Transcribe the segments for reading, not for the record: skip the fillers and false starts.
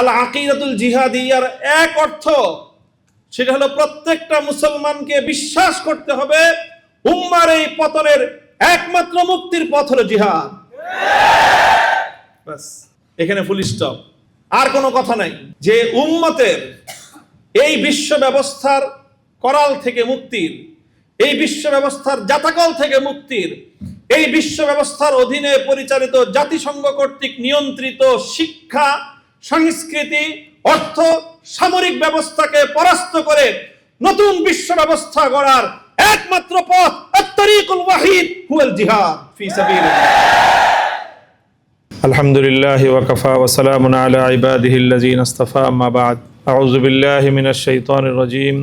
আল আকিদাতুল জিহাদিয়ার এক অর্থ, সেটা হলো প্রত্যেকটা মুসলমানকে বিশ্বাস করতে হবে উম্মার এই পতনের একমাত্র মুক্তির পথ হলো জিহাদ। বাস, এখানে ফুল স্টপ, আর কোনো কথা নাই। যে উম্মতের এই বিশ্ব ব্যবস্থার করাল থেকে মুক্তির, এই বিশ্ব ব্যবস্থার জাতাকল থেকে মুক্তির, এই বিশ্ব ব্যবস্থার অধীনে পরিচালিত জাতিসংঘ কর্তৃক নিয়ন্ত্রিত শিক্ষা, সংস্কৃতি, অর্থ, সামরিক ব্যবস্থাকে পরাস্ত করে নতুন বিশ্ব ব্যবস্থা গড়ার একমাত্র পথ আত-তারিকুল ওয়াহিদ হুয়াল জিহাদ ফি সাবিলিল্লাহ। আলহামদুলিল্লাহি ওয়া কাফা ওয়া সালামুন আলা ইবাদিহিল্লাযিনা ইসতাফা, আম্মা বা'দ। আউযু বিল্লাহি মিনাশ শাইতানির রাজীম।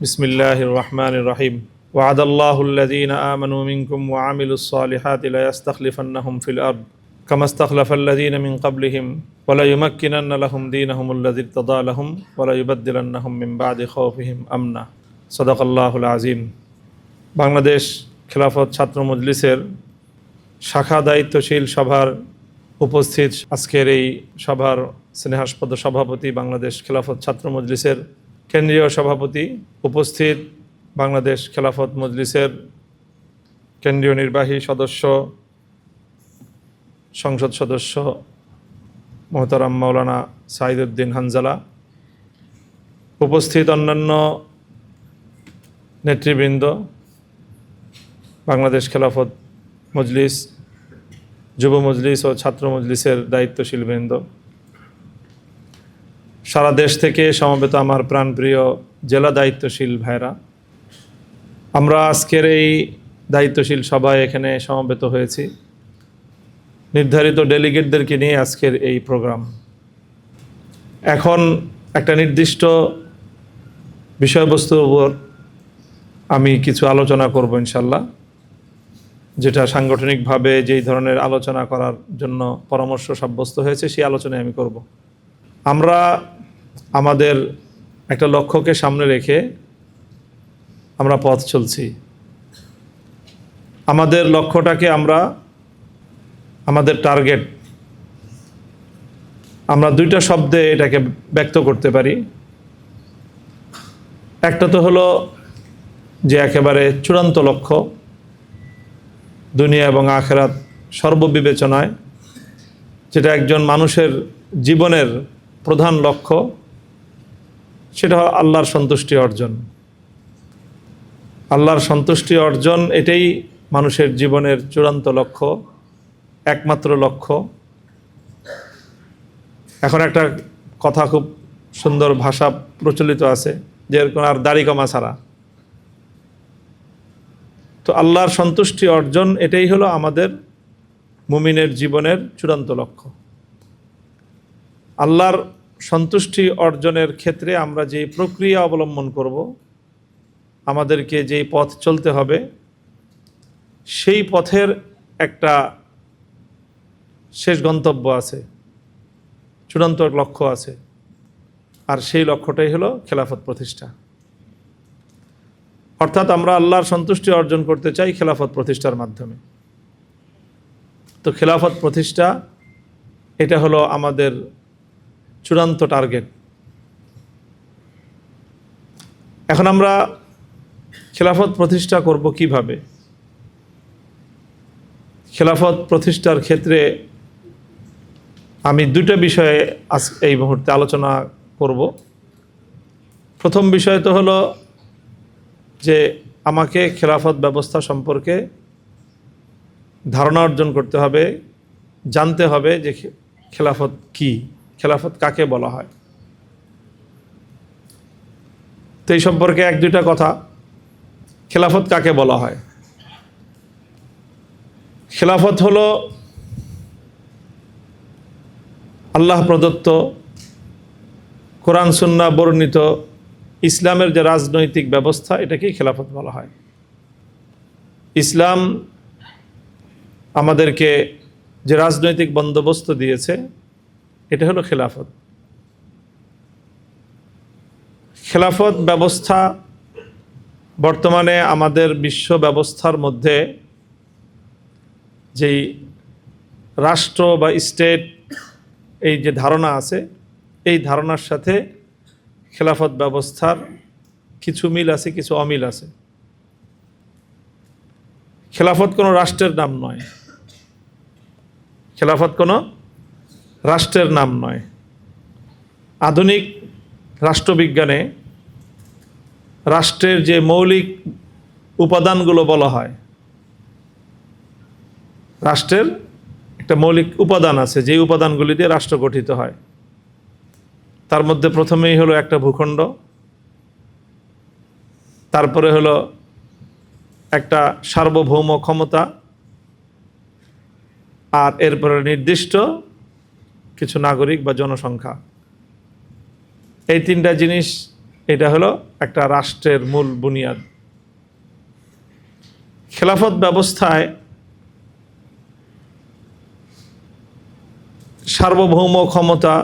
বিসমিল্লাহির রাহমানির রহিম। ওয়া'দাল্লাহুল্লাযিনা আমানু মিনকুম ওয়া আমিলুস সালিহাতি লা ইস্তাখলিফান্নাহুম ফিল আরদ কামা ইস্তাখলাফাল্লাযিনা মিন ক্বাবলিহিম ওয়া লা ইউমাক্কিনান্না লাহুম দীনাহুমুল্লাযী ইরতাদা লাহুম ওয়া লা ইউবাদদিলান্নাহুম মিন বা'দি খাউফিহিম আমনা। সাদাকাল্লাহুল আযীম। বাংলাদেশ খেলাফত ছাত্র মজলিসের শাখা দায়িত্বশীল সভার উপস্থিত আজকের এই সভার স্নেহাস্পদ সভাপতি, বাংলাদেশ খেলাফত ছাত্র মজলিসের কেন্দ্রীয় সভাপতি, উপস্থিত বাংলাদেশ খেলাফত মজলিসের কেন্দ্রীয় নির্বাহী সদস্য, সংসদ সদস্য মোহতারাম মাওলানা সাইদুদ্দিন হানজালা, উপস্থিত অন্যান্য নেতৃবৃন্দ, বাংলাদেশ খেলাফত মজলিস, যুব মজলিস ও ছাত্র মজলিসের দায়িত্বশীল বৃন্দ, সারা দেশ থেকে সমবেত আমার প্রাণপ্রিয় জেলা দায়িত্বশীল ভাইরা, আমরা আজকের এই দায়িত্বশীল সভায় এখানে সমবেত হয়েছি নির্ধারিত ডেলিগেটদেরকে নিয়ে আজকের এই প্রোগ্রাম। এখন একটা নির্দিষ্ট বিষয়বস্তুর উপর আমি কিছু আলোচনা করব ইনশাল্লাহ, যেটা সাংগঠনিকভাবে যেই ধরনের আলোচনা করার জন্য পরামর্শ সাব্যস্ত হয়েছে সেই আলোচনায় আমি করব। আমরা আমাদের একটা লক্ষ্যকে সামনে রেখে আমরা পথ চলছি। আমাদের লক্ষ্যটাকে আমরা, আমাদের টার্গেট, আমরা দুইটা শব্দে এটাকে ব্যক্ত করতে পারি। একটা তো হলো যে একেবারে চূড়ান্ত লক্ষ্য, দুনিয়া এবং আখিরাত সর্ববিবেচনায় যেটা একজন মানুষের জীবনের প্রধান লক্ষ্য, সেটা আল্লাহর সন্তুষ্টি অর্জন। আল্লাহর সন্তুষ্টি অর্জন এটাই মানুষের জীবনের চূড়ান্ত লক্ষ্য, একমাত্র লক্ষ্য। এখন একটা কথা খুব সুন্দর ভাষা প্রচলিত আছে যে এরকম আর দাড়ি কমা ছাড়া। তো আল্লাহর সন্তুষ্টি অর্জন এটাই হলো আমাদের মুমিনের জীবনের চূড়ান্ত লক্ষ্য। আল্লাহর সন্তুষ্টি অর্জনের ক্ষেত্রে আমরা যে প্রক্রিয়া অবলম্বন করব, আমাদেরকে যেই পথ চলতে হবে, সেই পথের একটা শেষ গন্তব্য আছে, চূড়ান্ত লক্ষ্য আছে, আর সেই লক্ষ্যটাই হলো খেলাফত প্রতিষ্ঠা। অর্থাৎ আমরা আল্লাহর সন্তুষ্টি অর্জন করতে চাই খেলাফত প্রতিষ্ঠার মাধ্যমে। তো খেলাফত প্রতিষ্ঠা এটা হলো আমাদের চূড়ান্ত টার্গেট। এখন আমরা খেলাফত প্রতিষ্ঠা করব কিভাবে? খেলাফত প্রতিষ্ঠার ক্ষেত্রে আমি দুটো বিষয়ে আজ এই মুহূর্তে আলোচনা করব। প্রথম বিষয় তো হলো যে আমাকে খেলাফত ব্যবস্থা সম্পর্কে ধারণা অর্জন করতে হবে, জানতে হবে যে খেলাফত কি, খেলাফত কাকে বলা হয়। তো এই সম্পর্কে এক দুইটা কথা। খেলাফত কাকে বলা হয়? খেলাফত হলো আল্লাহ প্রদত্ত, কোরআন সুন্নাহ বর্ণিত ইসলামের যে রাজনৈতিক ব্যবস্থা, এটাকেই খেলাফত বলা হয়। ইসলাম আমাদেরকে যে রাজনৈতিক বন্দোবস্ত দিয়েছে, এটা হলো খেলাফত। খেলাফত ব্যবস্থা বর্তমানে আমাদের বিশ্ব ব্যবস্থার মধ্যে যেই রাষ্ট্র বা স্টেট, এই যে ধারণা আছে, এই ধারণার সাথে খেলাফত ব্যবস্থার কিছু মিল আছে, কিছু অমিল আছে। খেলাফত কোনো রাষ্ট্রের নাম নয়, খেলাফত কোনো রাষ্ট্রের নাম নয়। আধুনিক রাষ্ট্রবিজ্ঞানে রাষ্ট্রের যে মৌলিক উপাদানগুলো বলা হয়, রাষ্ট্রের একটা মৌলিক উপাদান আছে, যে উপাদানগুলি দিয়ে রাষ্ট্র গঠিত হয়। তার মধ্যে প্রথমেই হলো একটা ভূখণ্ড, তারপরে হলো একটা সার্বভৌম ক্ষমতা, আর এরপরে নির্দিষ্ট কিছু নাগরিক বা জনসংখ্যা। এই তিনটা জিনিস, এটা হলো একটা রাষ্ট্রের মূল বুনিয়াদ। খেলাফত ব্যবস্থায় সার্বভৌম ক্ষমতা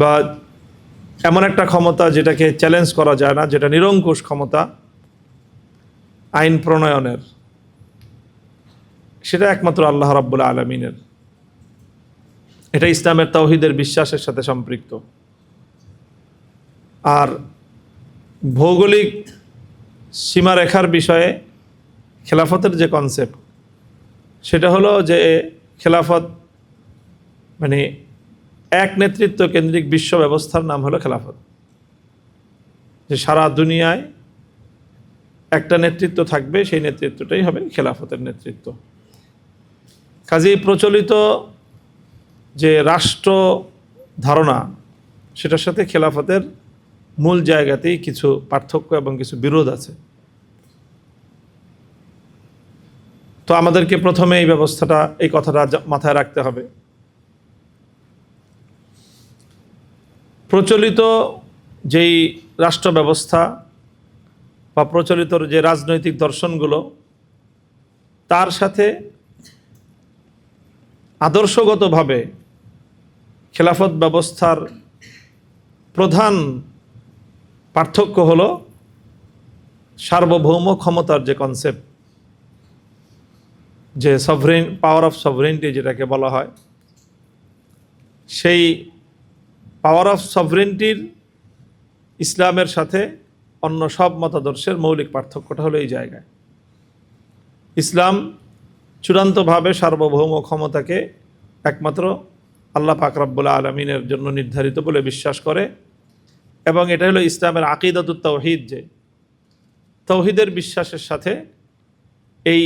বা এমন একটা ক্ষমতা যেটাকে চ্যালেঞ্জ করা যায় না, যেটা নিরঙ্কুশ ক্ষমতা আইন প্রণয়নের, সেটা একমাত্র আল্লাহ রাব্বুল আলামিনের। এটা ইসলামের তাওহীদের বিশ্বাসের সাথে সম্পৃক্ত। আর ভৌগোলিক সীমারেখার বিষয়ে খেলাফতের যে কনসেপ্ট, সেটা হলো যে খেলাফত মানে এক নেতৃত্ব কেন্দ্রিক বিশ্ব ব্যবস্থার নাম হলো খেলাফত। যে সারা দুনিয়ায় একটা নেতৃত্ব থাকবে, সেই নেতৃত্বটাই হবে খেলাফতের নেতৃত্ব। কাজেই প্রচলিত যে রাষ্ট্র ধারণা, সেটার সাথে খেলাফতের মূল জায়গাতেই কিছু পার্থক্য এবং কিছু বিরোধ আছে। তো আমাদেরকে প্রথমে এই ব্যবস্থাটা, এই কথাটা মাথায় রাখতে হবে। প্রচলিত যেই রাষ্ট্র ব্যবস্থা বা প্রচলিত যে রাজনৈতিক দর্শনগুলো, তার সাথে আদর্শগতভাবে খেলাফত ব্যবস্থার প্রধান পার্থক্য হলো সার্বভৌম ক্ষমতার যে কনসেপ্ট, যে সভরেন পাওয়ার অফ সভরেনিটি যেটাকে বলা হয়, সেই পাওয়ার অফ সভরেনিটির ইসলামের সাথে অন্য সব মতাদর্শের মৌলিক পার্থক্যটা হলো এই জায়গায়। ইসলাম চূড়ান্তভাবে সার্বভৌম ক্ষমতাকে একমাত্র আল্লাহ পাক রব্বুল আলামিনের জন্য নির্ধারিত বলে বিশ্বাস করে, এবং এটা হলো ইসলামের আকিদাতুত তাওহীদ, যে তাওহীদের বিশ্বাসের সাথে এই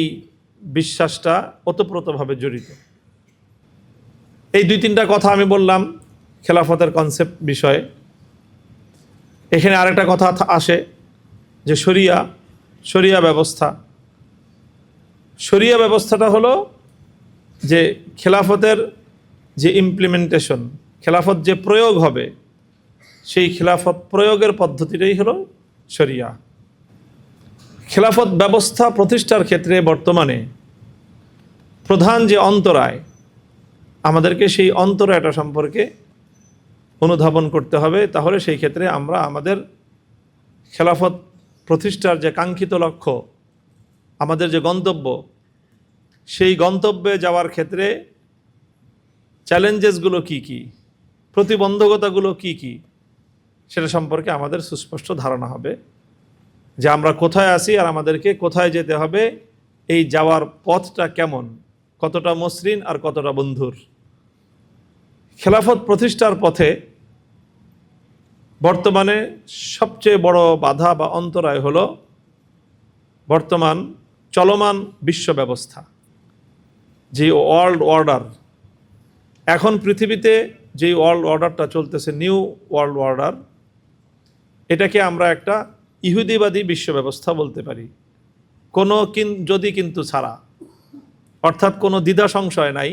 বিশ্বাসটা ওতপ্রোতভাবে জড়িত। এই দুই তিনটা কথা আমি বললাম খেলাফতের কনসেপ্ট বিষয়ে। এখানে আরেকটা কথা আসে যে শরিয়া ব্যবস্থা। শরিয়া ব্যবস্থাটা হলো যে খেলাফতের যে ইমপ্লিমেন্টেশন, খেলাফত যে প্রয়োগ হবে, সেই খেলাফত প্রয়োগের পদ্ধতিটাই হলো শরিয়া। খেলাফত ব্যবস্থা প্রতিষ্ঠার ক্ষেত্রে বর্তমানে প্রধান যে অন্তরায়, আমাদেরকে সেই অন্তরায়টা সম্পর্কে অনুধাবন করতে হবে। তাহলে সেই ক্ষেত্রে আমরা আমাদের খেলাফত প্রতিষ্ঠার যে কাঙ্ক্ষিত লক্ষ্য, আমাদের যে গন্তব্য, সেই গন্তব্যে যাওয়ার ক্ষেত্রে চ্যালেঞ্জেসগুলো কি কি, প্রতিবন্ধকতাগুলো কি কি, সেটা সম্পর্কে আমাদের সুস্পষ্ট ধারণা হবে যে আমরা কোথায় আছি আর আমাদেরকে কোথায় যেতে হবে, এই যাওয়ার পথটা কেমন, কতটা মসৃণ আর কতটা বন্ধুর। খেলাফত প্রতিষ্ঠার পথে বর্তমানে সবচেয়ে বড় বাধা বা অন্তরায় হলো বর্তমান চলমান বিশ্ব ব্যবস্থা, যে ওয়ার্ল্ড অর্ডার। এখন পৃথিবীতে যে ওয়ার্ল্ড অর্ডারটা চলতেছে, নিউ ওয়ার্ল্ড অর্ডার, এটাকে আমরা একটা ইহুদিবাদী বিশ্ব ব্যবস্থা বলতে পারি, কোনো যদি কিন্তু ছাড়া। অর্থাৎ কোনো দ্বিধা সংশয় নাই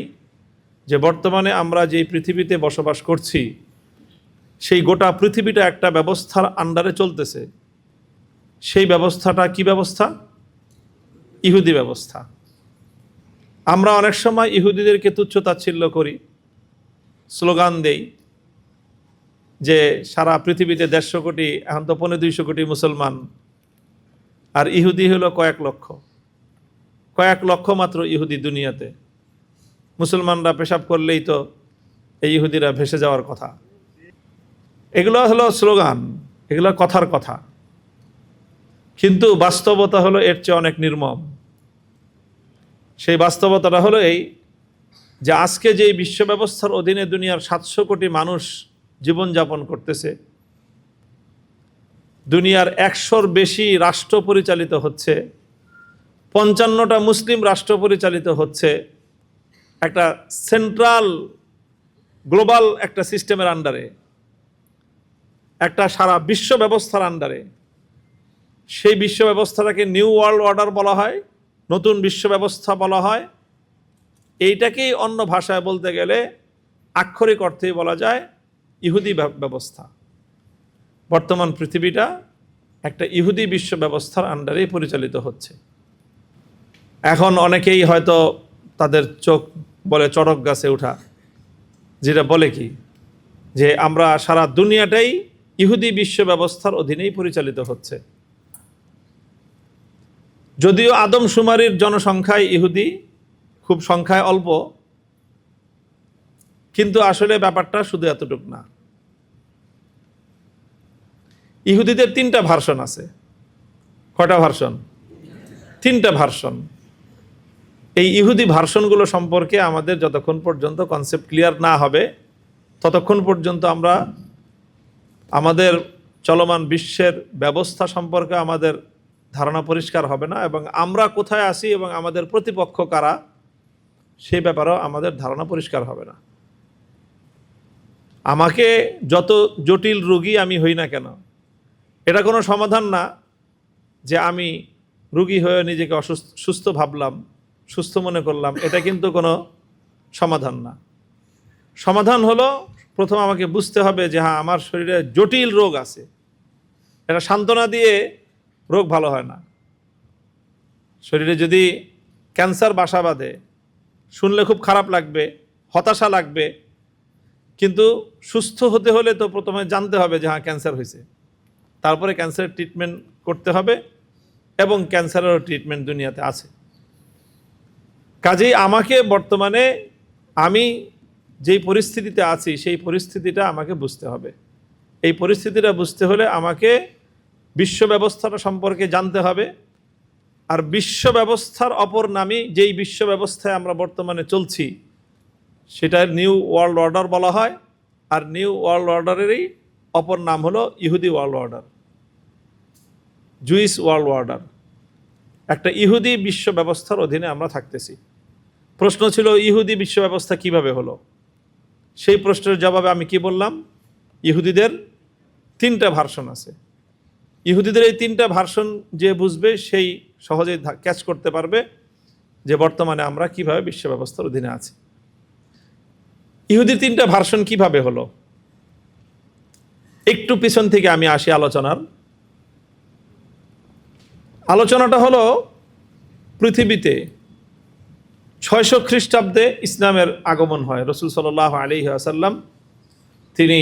যে বর্তমানে আমরা যে পৃথিবীতে বসবাস করছি, সেই গোটা পৃথিবীটা একটা ব্যবস্থার আন্ডারে চলতেছে। সেই ব্যবস্থাটা কি ব্যবস্থা? ইহুদি ব্যবস্থা। আমরা অনেক সময় ইহুদিদেরকে তুচ্ছ-তাচ্ছিল্য করি, স্লোগান দেই যে সারা পৃথিবীতে 150 কোটি, এখন তো 250 কোটি মুসলমান, আর ইহুদি হলো কয়েক লক্ষ মাত্র ইহুদি দুনিয়াতে। মুসলমানরা পেশাব করলেই তো এই ইহুদিরা ভেসে যাওয়ার কথা। এগুলো হলো স্লোগান, এগুলো কথার কথা, কিন্তু বাস্তবতা হলো এর চেয়ে অনেক নির্মম। সেই বাস্তবতাটা হলো এই যে আজকে যে বিশ্ব ব্যবস্থার অধীনে দুনিয়ার 700 কোটি মানুষ জীবনযাপন করতেছে, দুনিয়ার 100-র বেশি রাষ্ট্র পরিচালিত হচ্ছে, 55টা মুসলিম রাষ্ট্র পরিচালিত হচ্ছে একটা সেন্ট্রাল গ্লোবাল একটা সিস্টেমের আন্ডারে, একটা সারা বিশ্ব ব্যবস্থার আন্ডারে। সেই বিশ্ব ব্যবস্থাটাকে নিউ ওয়ার্ল্ড অর্ডার বলা হয়, নতুন বিশ্ব ব্যবস্থা বলা হয়। এইটাকেই অন্য ভাষায় বলতে গেলে আক্ষরিক অর্থেই বলা যায় ইহুদি ব্যবস্থা। বর্তমান পৃথিবীটা একটা ইহুদি বিশ্ব ব্যবস্থার আন্ডারেই পরিচালিত হচ্ছে। এখন অনেকেই হয়তো তাদের চোখ বলে চড়ক গাছে ওঠা, যেটা বলে কি যে আমরা সারা দুনিয়াটাই ইহুদি বিশ্ব ব্যবস্থার অধীনেই পরিচালিত হচ্ছে। যদিও আদমশুমারির জনসংখ্যায় ইহুদি খুব সংখ্যায় অল্প, কিন্তু আসলে ব্যাপারটা শুধু এতটুক না। ইহুদিদের 3টা ভার্সন আছে। কয়টা ভার্সন? 3টা ভার্সন। এই ইহুদি ভার্সনগুলো সম্পর্কে আমাদের যতক্ষণ পর্যন্ত কনসেপ্ট ক্লিয়ার না হবে, ততক্ষণ পর্যন্ত আমরা আমাদের চলমান বিশ্বের ব্যবস্থা সম্পর্কে আমাদের ধারণা পরিষ্কার হবে না, এবং আমরা কোথায় আছি এবং আমাদের প্রতিপক্ষ কারা সেই ব্যাপারেও আমাদের ধারণা পরিষ্কার হবে না। আমাকে যত জটিল রোগী আমি হই না কেন, এটা কোনো সমাধান না যে আমি রোগী হয়ে নিজেকে সুস্থ ভাবলাম, সুস্থ মনে করলাম, এটা কিন্তু কোনো সমাধান না। সমাধান হলো প্রথম আমাকে বুঝতে হবে যে হ্যাঁ, আমার শরীরে জটিল রোগ আছে। এটা সান্ত্বনা দিয়ে রোগ ভালো হয় না। শরীরে যদি ক্যান্সার বাসা বাঁধে, শুনলে খুব খারাপ লাগবে, হতাশা লাগবে, কিন্তু সুস্থ হতে হলে তো প্রথমে জানতে হবে যে হ্যাঁ, ক্যান্সার হয়েছে। তারপরে ক্যান্সারের ট্রিটমেন্ট করতে হবে, এবং ক্যান্সারেরও ট্রিটমেন্ট দুনিয়াতে আছে। কাজেই আমাকে বর্তমানে আমি যেই পরিস্থিতিতে আছি সেই পরিস্থিতিটা আমাকে বুঝতে হবে। এই পরিস্থিতিটা বুঝতে হলে আমাকে বিশ্ব ব্যবস্থাটা সম্পর্কে জানতে হবে। আর বিশ্ব ব্যবস্থার অপর নামই, যেই বিশ্ব ব্যবস্থায় আমরা বর্তমানে চলছি, সেটা নিউ ওয়ার্ল্ড অর্ডার বলা হয়। আর নিউ ওয়ার্ল্ড অর্ডারেরই অপর নাম হলো ইহুদি world order, juice world order. একটা ইহুদি বিশ্ব ব্যবস্থার অধীনে আমরা থাকতেছি। প্রশ্ন ছিল ইহুদি বিশ্ব ব্যবস্থা কিভাবে হলো? সেই প্রশ্নের জবাবে আমি কি বললাম? ইহুদিদের 3টা ভার্সন আছে। ইহুদিদের এই 3টা ভার্সন যে বুঝবে সেই সহজেই ক্যাচ করতে পারবে যে বর্তমানে আমরা কিভাবে বিশ্ব ব্যবস্থার অধীনে আছি। ইহুদির 3টা ভার্সন কিভাবে হলো, একটু পিছন থেকে আমি আসি আলোচনাটা হলো পৃথিবীতে 600 খ্রিস্টাব্দে ইসলামের আগমন হয়। রাসূল সাল্লাল্লাহু আলাইহি ওয়াসাল্লাম তিনি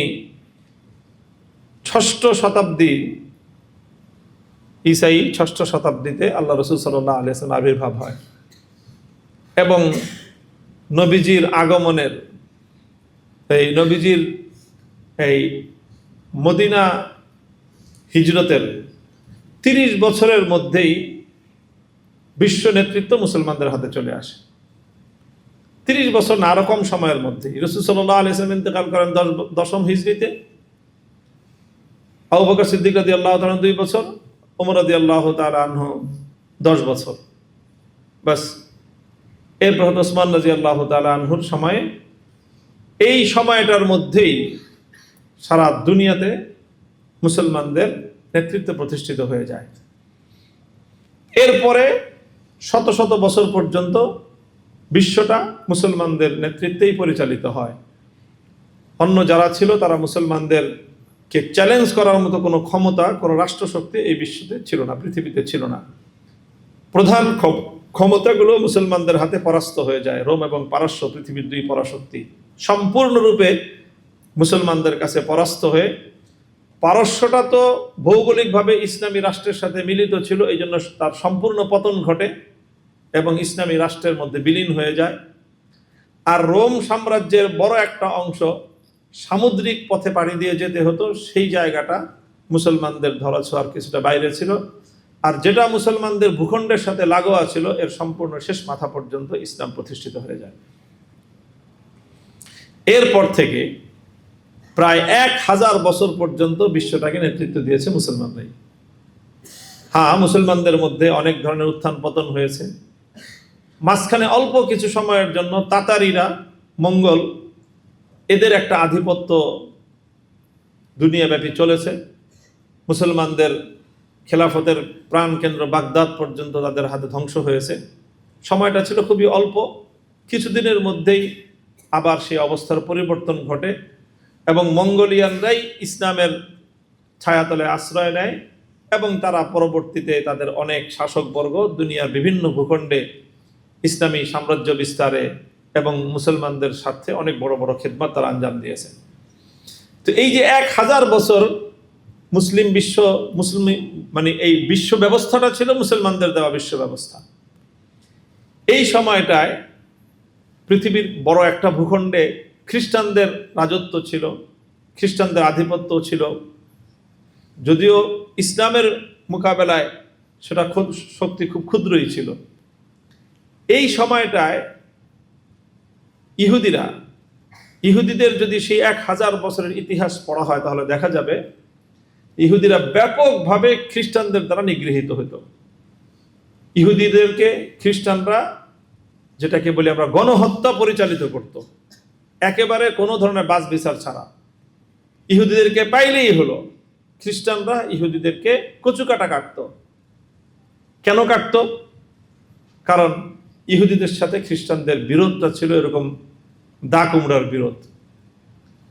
6ষ্ঠ শতাব্দী, ঈসাই 6ষ্ঠ শতাব্দীতে আল্লাহ রাসূল সাল্লাল্লাহু আলাইহি ওয়াসাল্লাম আবির্ভাব হয়, এবং নবীজির আগমনের নবীজির এই মদিনা হিজরতের 30 বছরের মধ্যেই বিশ্ব নেতৃত্ব মুসলমানদের হাতে চলে আসে। 30 বছর না, আরো কম সময়ের মধ্যে রাসূল সাল্লাল্লাহু আলাইহি ওয়াসাল্লাম ইন্তেকাল করেন 10ম হিজরিতে। আবু বকর সিদ্দিক রাদিয়াল্লাহু তাআলা 2 বছর, ওমর রাদিয়াল্লাহু তাআলা আনহু 10 বছর, বাস। এরপর ওসমান রাদিয়াল্লাহু তাআলা আনহুর সময়ে, এই সময়টার মধ্যেই সারা দুনিয়াতে মুসলমানদের নেতৃত্ব প্রতিষ্ঠিত হয়ে যায়। এরপরে শত শত বছর পর্যন্ত বিশ্বটা মুসলমানদের নেতৃত্বেই পরিচালিত হয়। অন্য যারা ছিল তারা মুসলমানদেরকে চ্যালেঞ্জ করার মতো কোনো ক্ষমতা, কোনো রাষ্ট্রশক্তি এই বিশ্বতে ছিল না, পৃথিবীতে ছিল না। প্রধান ক্ষমতাগুলো মুসলমানদের হাতে পরাস্ত হয়ে যায়। রোম এবং পারস্য, পৃথিবীর 2 পরাশক্তি সম্পূর্ণরূপে মুসলমানদের কাছে পরাস্ত হয়ে, পারস্যটা তো ভৌগোলিকভাবে ইসলামী রাষ্ট্রের সাথে মিলিত ছিল, এই জন্য তার সম্পূর্ণ পতন ঘটে এবং ইসলামী রাষ্ট্রের মধ্যে বিলীন হয়ে যায়। আর রোম সাম্রাজ্যের বড় একটা অংশ, সামুদ্রিক পথে পাড়ি দিয়ে যেতে হতো, সেই জায়গাটা মুসলমানদের ধরাছোঁয়ার কিছুটা বাইরে ছিল। আর যেটা মুসলমানদের ভূখণ্ডের সাথে লাগোয়া ছিল, এর সম্পূর্ণ শেষ মাথা পর্যন্ত ইসলাম প্রতিষ্ঠিত হয়ে যায়। এরপর থেকে প্রায় 1000 বছর পর্যন্ত বিশ্বটাকে নেতৃত্ব দিয়েছে মুসলমানরাই। হ্যাঁ, মুসলমানদের মধ্যে অনেক ধরনের উত্থান পতন হয়েছে। মাঝখানে অল্প কিছু সময়ের জন্য তাতারিরা, মঙ্গল, এদের একটা আধিপত্য দুনিয়াব্যাপী চলেছে। মুসলমানদের খেলাফতের প্রাণকেন্দ্র বাগদাদ পর্যন্ত তাদের হাতে ধ্বংস হয়েছে। সময়টা ছিল খুবই অল্প, কিছুদিনের মধ্যেই আবার সেই অবস্থার পরিবর্তন ঘটে এবং মঙ্গোলিয়ানরাই ইসলামের ছায়াতলে আশ্রয় নেয় এবং তারা পরবর্তীতে তাদের অনেক শাসকবর্গ দুনিয়ার বিভিন্ন ভূখণ্ডে ইসলামী সাম্রাজ্য বিস্তারে এবং মুসলমানদের স্বার্থে অনেক বড় বড় খেদমত তারা আঞ্জাম দিয়েছে। তো এই যে 1000 বছর মুসলিম মানে এই বিশ্ব ব্যবস্থাটা ছিল মুসলমানদের দেওয়া বিশ্ব ব্যবস্থা। এই সময়টায় পৃথিবীর বড় একটা ভূখণ্ডে খ্রিস্টানদের রাজত্ব ছিল, খ্রিস্টানদের আধিপত্য ছিল, যদিও ইসলামের মোকাবেলায় সেটা শক্তি খুব ক্ষুদ্রই ছিল। এই সময়টায় ইহুদিদের যদি সেই 1000 বছরের ইতিহাস পড়া হয়, তাহলে দেখা যাবে ইহুদিরা ব্যাপকভাবে খ্রিস্টানদের দ্বারা নিগৃহীত হতো। ইহুদিদেরকে খ্রিস্টানরা, যেটাকে বলি আমরা, গণহত্যা পরিচালিত করত, একেবারে কোনো ধরনের বাছ বিচার ছাড়া। ইহুদিদেরকে পাইলেই হলো খ্রিস্টানরা ইহুদিদেরকে কচুকাটা কাটত। কেন কাটত? কারণ ইহুদিদের সাথে খ্রিস্টানদের বিরোধটা ছিল এরকম দা কুমড়ার বিরোধ,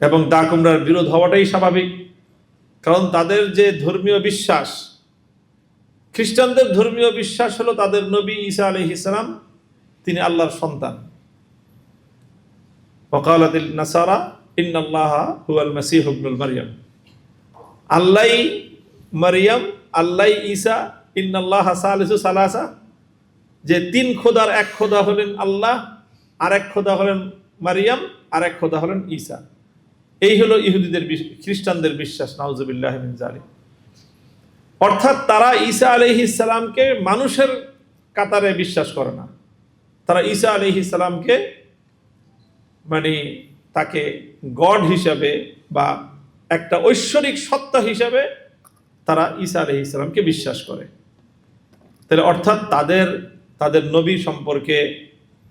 এবং দা কুমড়ার বিরোধ হওয়াটাই স্বাভাবিক। কারণ তাদের যে ধর্মীয় বিশ্বাস, খ্রিস্টানদের ধর্মীয় বিশ্বাস হলো তাদের নবী ঈসা আলাইহিস সালাম তিনি আল্লাহর সন্তান। ওয়াকালাতিল নাসারা ইন্নাল্লাহা হুয়াল মাসীহু ইবনুল মারইয়াম, আল্লাহই মারইয়াম, আল্লাহই ঈসা, ইন্নাল্লাহা সালিসু সালাসা, যে 3 খোদার 1 খোদা হলেন আল্লাহ, আর 1 খোদা হলেন মারইয়াম, আর 1 খোদা হলেন ঈসা। এই হলো ইহুদিদের খ্রিস্টানদের বিশ্বাস। নাউজুবিল্লাহি মিন যালিক। অর্থাৎ তারা ঈসা আলাইহিস সালামকে মানুষের কাতারে বিশ্বাস করে না। তারা ঈসা আলাইহিস সালামকে মানে তাকে গড হিসাবে বা একটা ঐশ্বরিক সত্তা হিসাবে তারা ঈসা আলাইহিস সালামকে বিশ্বাস করে। তাহলে অর্থাৎ তাদের নবী সম্পর্কে,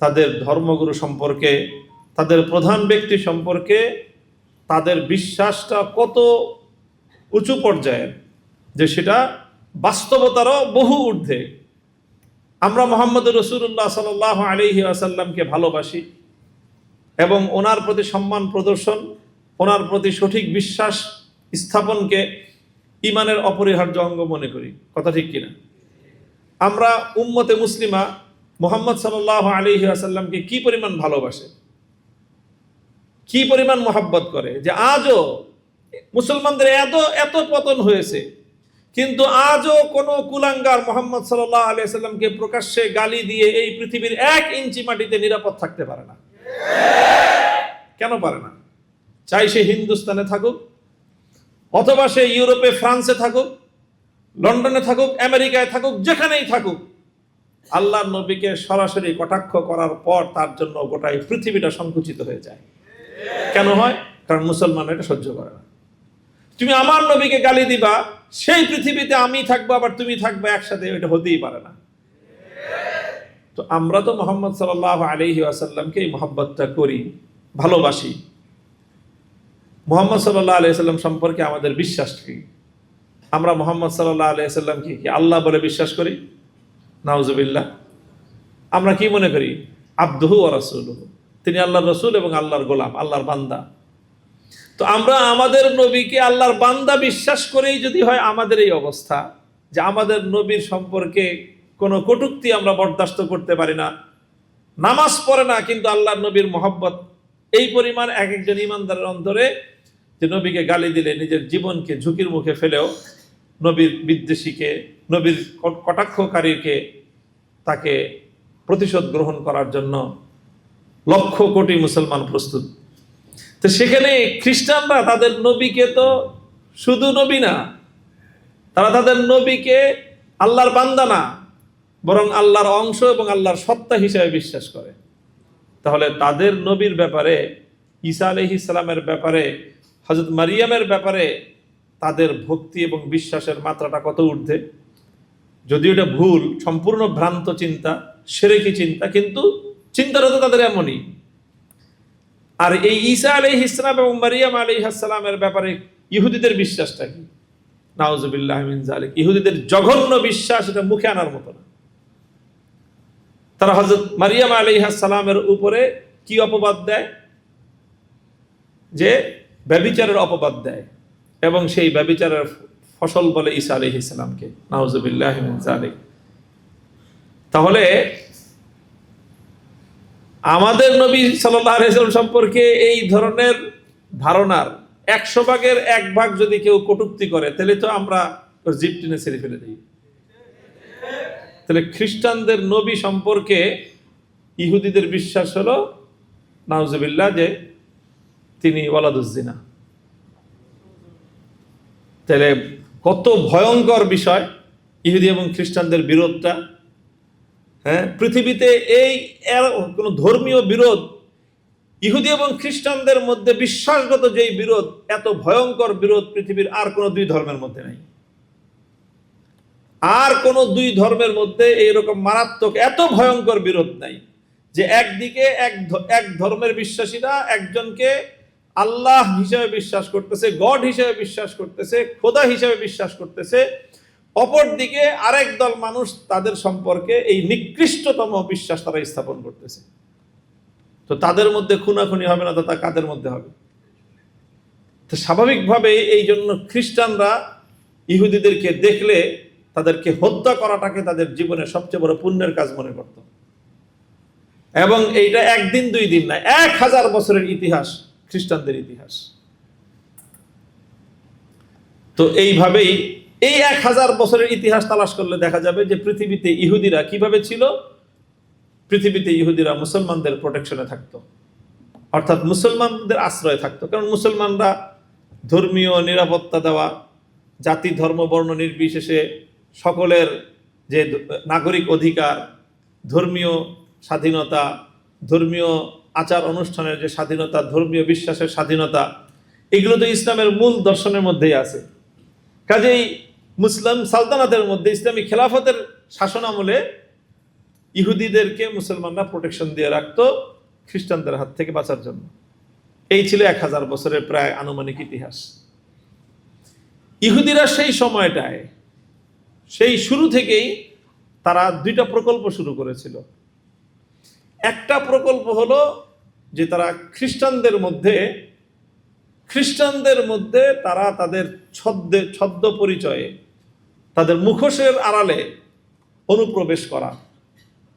তাদের ধর্মগুরু সম্পর্কে, তাদের প্রধান ব্যক্তি সম্পর্কে তাদের বিশ্বাসটা কত উঁচু পর্যায়ের, যে সেটা বাস্তবতারও বহু ঊর্ধ্বে। আমরা মুহাম্মদ রাসূলুল্লাহ সাল্লাল্লাহু আলাইহি ওয়াসাল্লামকে ভালোবাসি এবং ওনার প্রতি সম্মান প্রদর্শন, ওনার প্রতি সঠিক বিশ্বাস স্থাপনকে ঈমানের অপরিহার্য অঙ্গ মনে করি। কথা ঠিক কিনা? আমরা উম্মতে মুসলিমা মুহাম্মদ সাল্লাল্লাহু আলাইহি ওয়াসাল্লামকে কি পরিমাণ ভালোবাসে, কি পরিমাণ মহব্বত করে, যে আজও মুসলমানদের এত পতন হয়েছে, কিন্তু আজও কোনো কুলাঙ্গার মুহাম্মদ সাল্লাল্লাহু আলাইহি ওয়াসাল্লামকে প্রকাশ্যে গালি দিয়ে এই পৃথিবীর 1 ইঞ্চি মাটিতে নিরাপদ থাকতে পারে না। কেন পারে না? চাই সে হিন্দুস্তানে থাকুক, অথবা সে ইউরোপে, ফ্রান্সে থাকুক, লন্ডনে থাকুক, আমেরিকায় থাকুক, যেখানেই থাকুক, আল্লাহর নবীকে সরাসরি কটাক্ষ করার পর তার জন্য গোটাই পৃথিবীটা সংকুচিত হয়ে যায়। কেন হয়? কারণ মুসলমান এটা সহ্য করে না। তুমি আমার নবীকে গালি দিবা, সেই পৃথিবীতে আমি থাকবো আবার তুমি থাকবে একসাথে, এটা হতেই পারে না। তো আমরা তো মুহাম্মদ সাল্লাল্লাহু আলাইহি ওয়াসাল্লামকে এই মহব্বতটা করি, ভালোবাসি। মুহাম্মদ সাল্লাল্লাহু আলাইহি ওয়াসাল্লাম সম্পর্কে আমাদের বিশ্বাস কি? আমরা মুহাম্মদ সাল্লাল্লাহু আলাইহি ওয়াসাল্লামকে কি আল্লাহ বলে বিশ্বাস করি? নাউজুবিল্লাহ। আমরা কি মনে করি? আবদুহু ওয়া রাসূলুহু, তিনি আল্লাহর রাসূল এবং আল্লাহর গোলাম, আল্লাহর বান্দা। তো আমরা আমাদের নবীকে আল্লাহর বান্দা বিশ্বাস করেই যদি হয় আমাদের এই অবস্থা, যে আমাদের নবীর সম্পর্কে কোনো কটূক্তি আমরা বরদাস্ত করতে পারি না, নামাজ পড়ে না কিন্তু আল্লাহর নবীর মহব্বত এই পরিমাণ এক একজন ইমানদারের অন্তরে, যে নবীকে গালি দিলে নিজের জীবনকে ঝুঁকির মুখে ফেলেও নবীর বিদ্বেষীকে, নবীর কটাক্ষকারীকে, তাকে প্রতিশোধ গ্রহণ করার জন্য লক্ষ কোটি মুসলমান প্রস্তুত। তো সেখানে খ্রিস্টানরা তাদের নবীকে তো শুধু নবী না, তারা তাদের নবীকে আল্লাহর বান্দা না, বরং আল্লাহর অংশ এবং আল্লাহর সত্তা হিসেবে বিশ্বাস করে। তাহলে তাদের নবীর ব্যাপারে, ঈসা আলাইহিস সালামের ব্যাপারে, হযরত মারিয়ামের ব্যাপারে তাদের ভক্তি এবং বিশ্বাসের মাত্রাটা কত ঊর্ধ্বে। যদিও এটা ভুল, সম্পূর্ণ ভ্রান্ত চিন্তা, শিরকি চিন্তা, কিন্তু চিন্তাটা তো তাদের এমনই। আর এই ঈসা আলাইহিস সালাম এবং মারিয়াম আলাইহিস সালামের ব্যাপারে ইহুদিদের বিশ্বাসটা কি? নাউজুবিল্লাহ মিন যালিক। ইহুদিদের জঘন্য বিশ্বাস, এটা মুখে আনার মতো না। তারা হযরত মারিয়াম আলাইহিস সালামের উপরে কি অপবাদ দেয়? যে ব্যভিচারের অপবাদ দেয়, এবং সেই ব্যভিচারের ফসল বলে ঈসা আলাইহিস সালামকে। নাউজুবিল্লাহ মিন যালিক। তাহলে আমাদের নবী সাল্লাল্লাহু আলাইহি ওয়াসাল্লাম সম্পর্কে এই ধরনের ধারণার 100 ভাগের 1 ভাগ যদি কেউ কটূক্তি করে, তাহলে তো আমরা ওর জিভ টেনে ছেড়ে ফেলে দিই। তাহলে খ্রিস্টানদের নবী সম্পর্কে ইহুদিদের বিশ্বাস হলো নাউজুবিল্লাহ যে তিনি ওয়ালাদুজ্জিনা। তাহলে কত ভয়ঙ্কর বিষয় ইহুদি এবং খ্রিস্টানদের বিরোধটা। হ্যাঁ, পৃথিবীতে এই কোন ধর্মীয় বিরোধ, ইহুদি এবং খ্রিস্টানদের মধ্যে বিশ্বাসগত যেই বিরোধ, এত ভয়ঙ্কর বিরোধ পৃথিবীর আর কোন দুই ধর্মের মধ্যে নাই। আর কোন দুই ধর্মের মধ্যে এইরকম মারাত্মক এত ভয়ঙ্কর বিরোধ নাই যে একদিকে এক ধর্মের বিশ্বাসীরা একজনকে আল্লাহ হিসেবে বিশ্বাস করতেছে, গড হিসেবে বিশ্বাস করতেছে, খোদা হিসেবে বিশ্বাস করতেছে, অপর দিকে আরেক দল মানুষ তাদের সম্পর্কে এই নিকৃষ্টতম বিশ্বাস তারা স্থাপন করতেছে। তো তাদের মধ্যে খুনাখুনি হবে না, তো তা কাদের মধ্যে হবে? তো স্বাভাবিকভাবে এই জন্য খ্রিস্টানরা ইহুদিদেরকে দেখলে তাদেরকে হত্যা করাটাকে তাদের জীবনের সবচেয়ে বড় পুণ্যের কাজ মনে করত। এবং এইটা একদিন দুই দিন না, 1000 বছরের ইতিহাস খ্রিস্টানদের ইতিহাস। তো এইভাবেই এই 1000 বছরের ইতিহাস তালাশ করলে দেখা যাবে যে পৃথিবীতে ইহুদিরা কিভাবে ছিল। পৃথিবীতে ইহুদিরা মুসলমানদের প্রোটেকশনে থাকতো, অর্থাৎ মুসলমানদের আশ্রয়ে থাকতো। কারণ মুসলমানরা ধর্মীয় নিরাপত্তা দেওয়া, জাতি ধর্ম বর্ণ নির্বিশেষে সকলের যে নাগরিক অধিকার, ধর্মীয় স্বাধীনতা, ধর্মীয় আচার অনুষ্ঠানের যে স্বাধীনতা, ধর্মীয় বিশ্বাসের স্বাধীনতা, এগুলো তো ইসলামের মূল দর্শনের মধ্যেই আছে। কাজেই মুসলিম সালতানাতের মধ্যে, ইসলামী খেলাফতের শাসন আমলে ইহুদিদেরকে মুসলমানরা প্রোটেকশন দিয়ে রাখতো খ্রিস্টানদের হাত থেকে বাঁচার জন্য। এই ছিল 1000 বছরের প্রায় আনুমানিক ইতিহাস। ইহুদিরা সেই সময়টায়, সেই শুরু থেকেই তারা 2টা প্রকল্প শুরু করেছিল। একটা প্রকল্প হলো যে তারা খ্রিস্টানদের মধ্যে তারা তাদের ছদ্ম পরিচয়ে, তাদের মুখোশের আড়ালে অনুপ্রবেশ করা,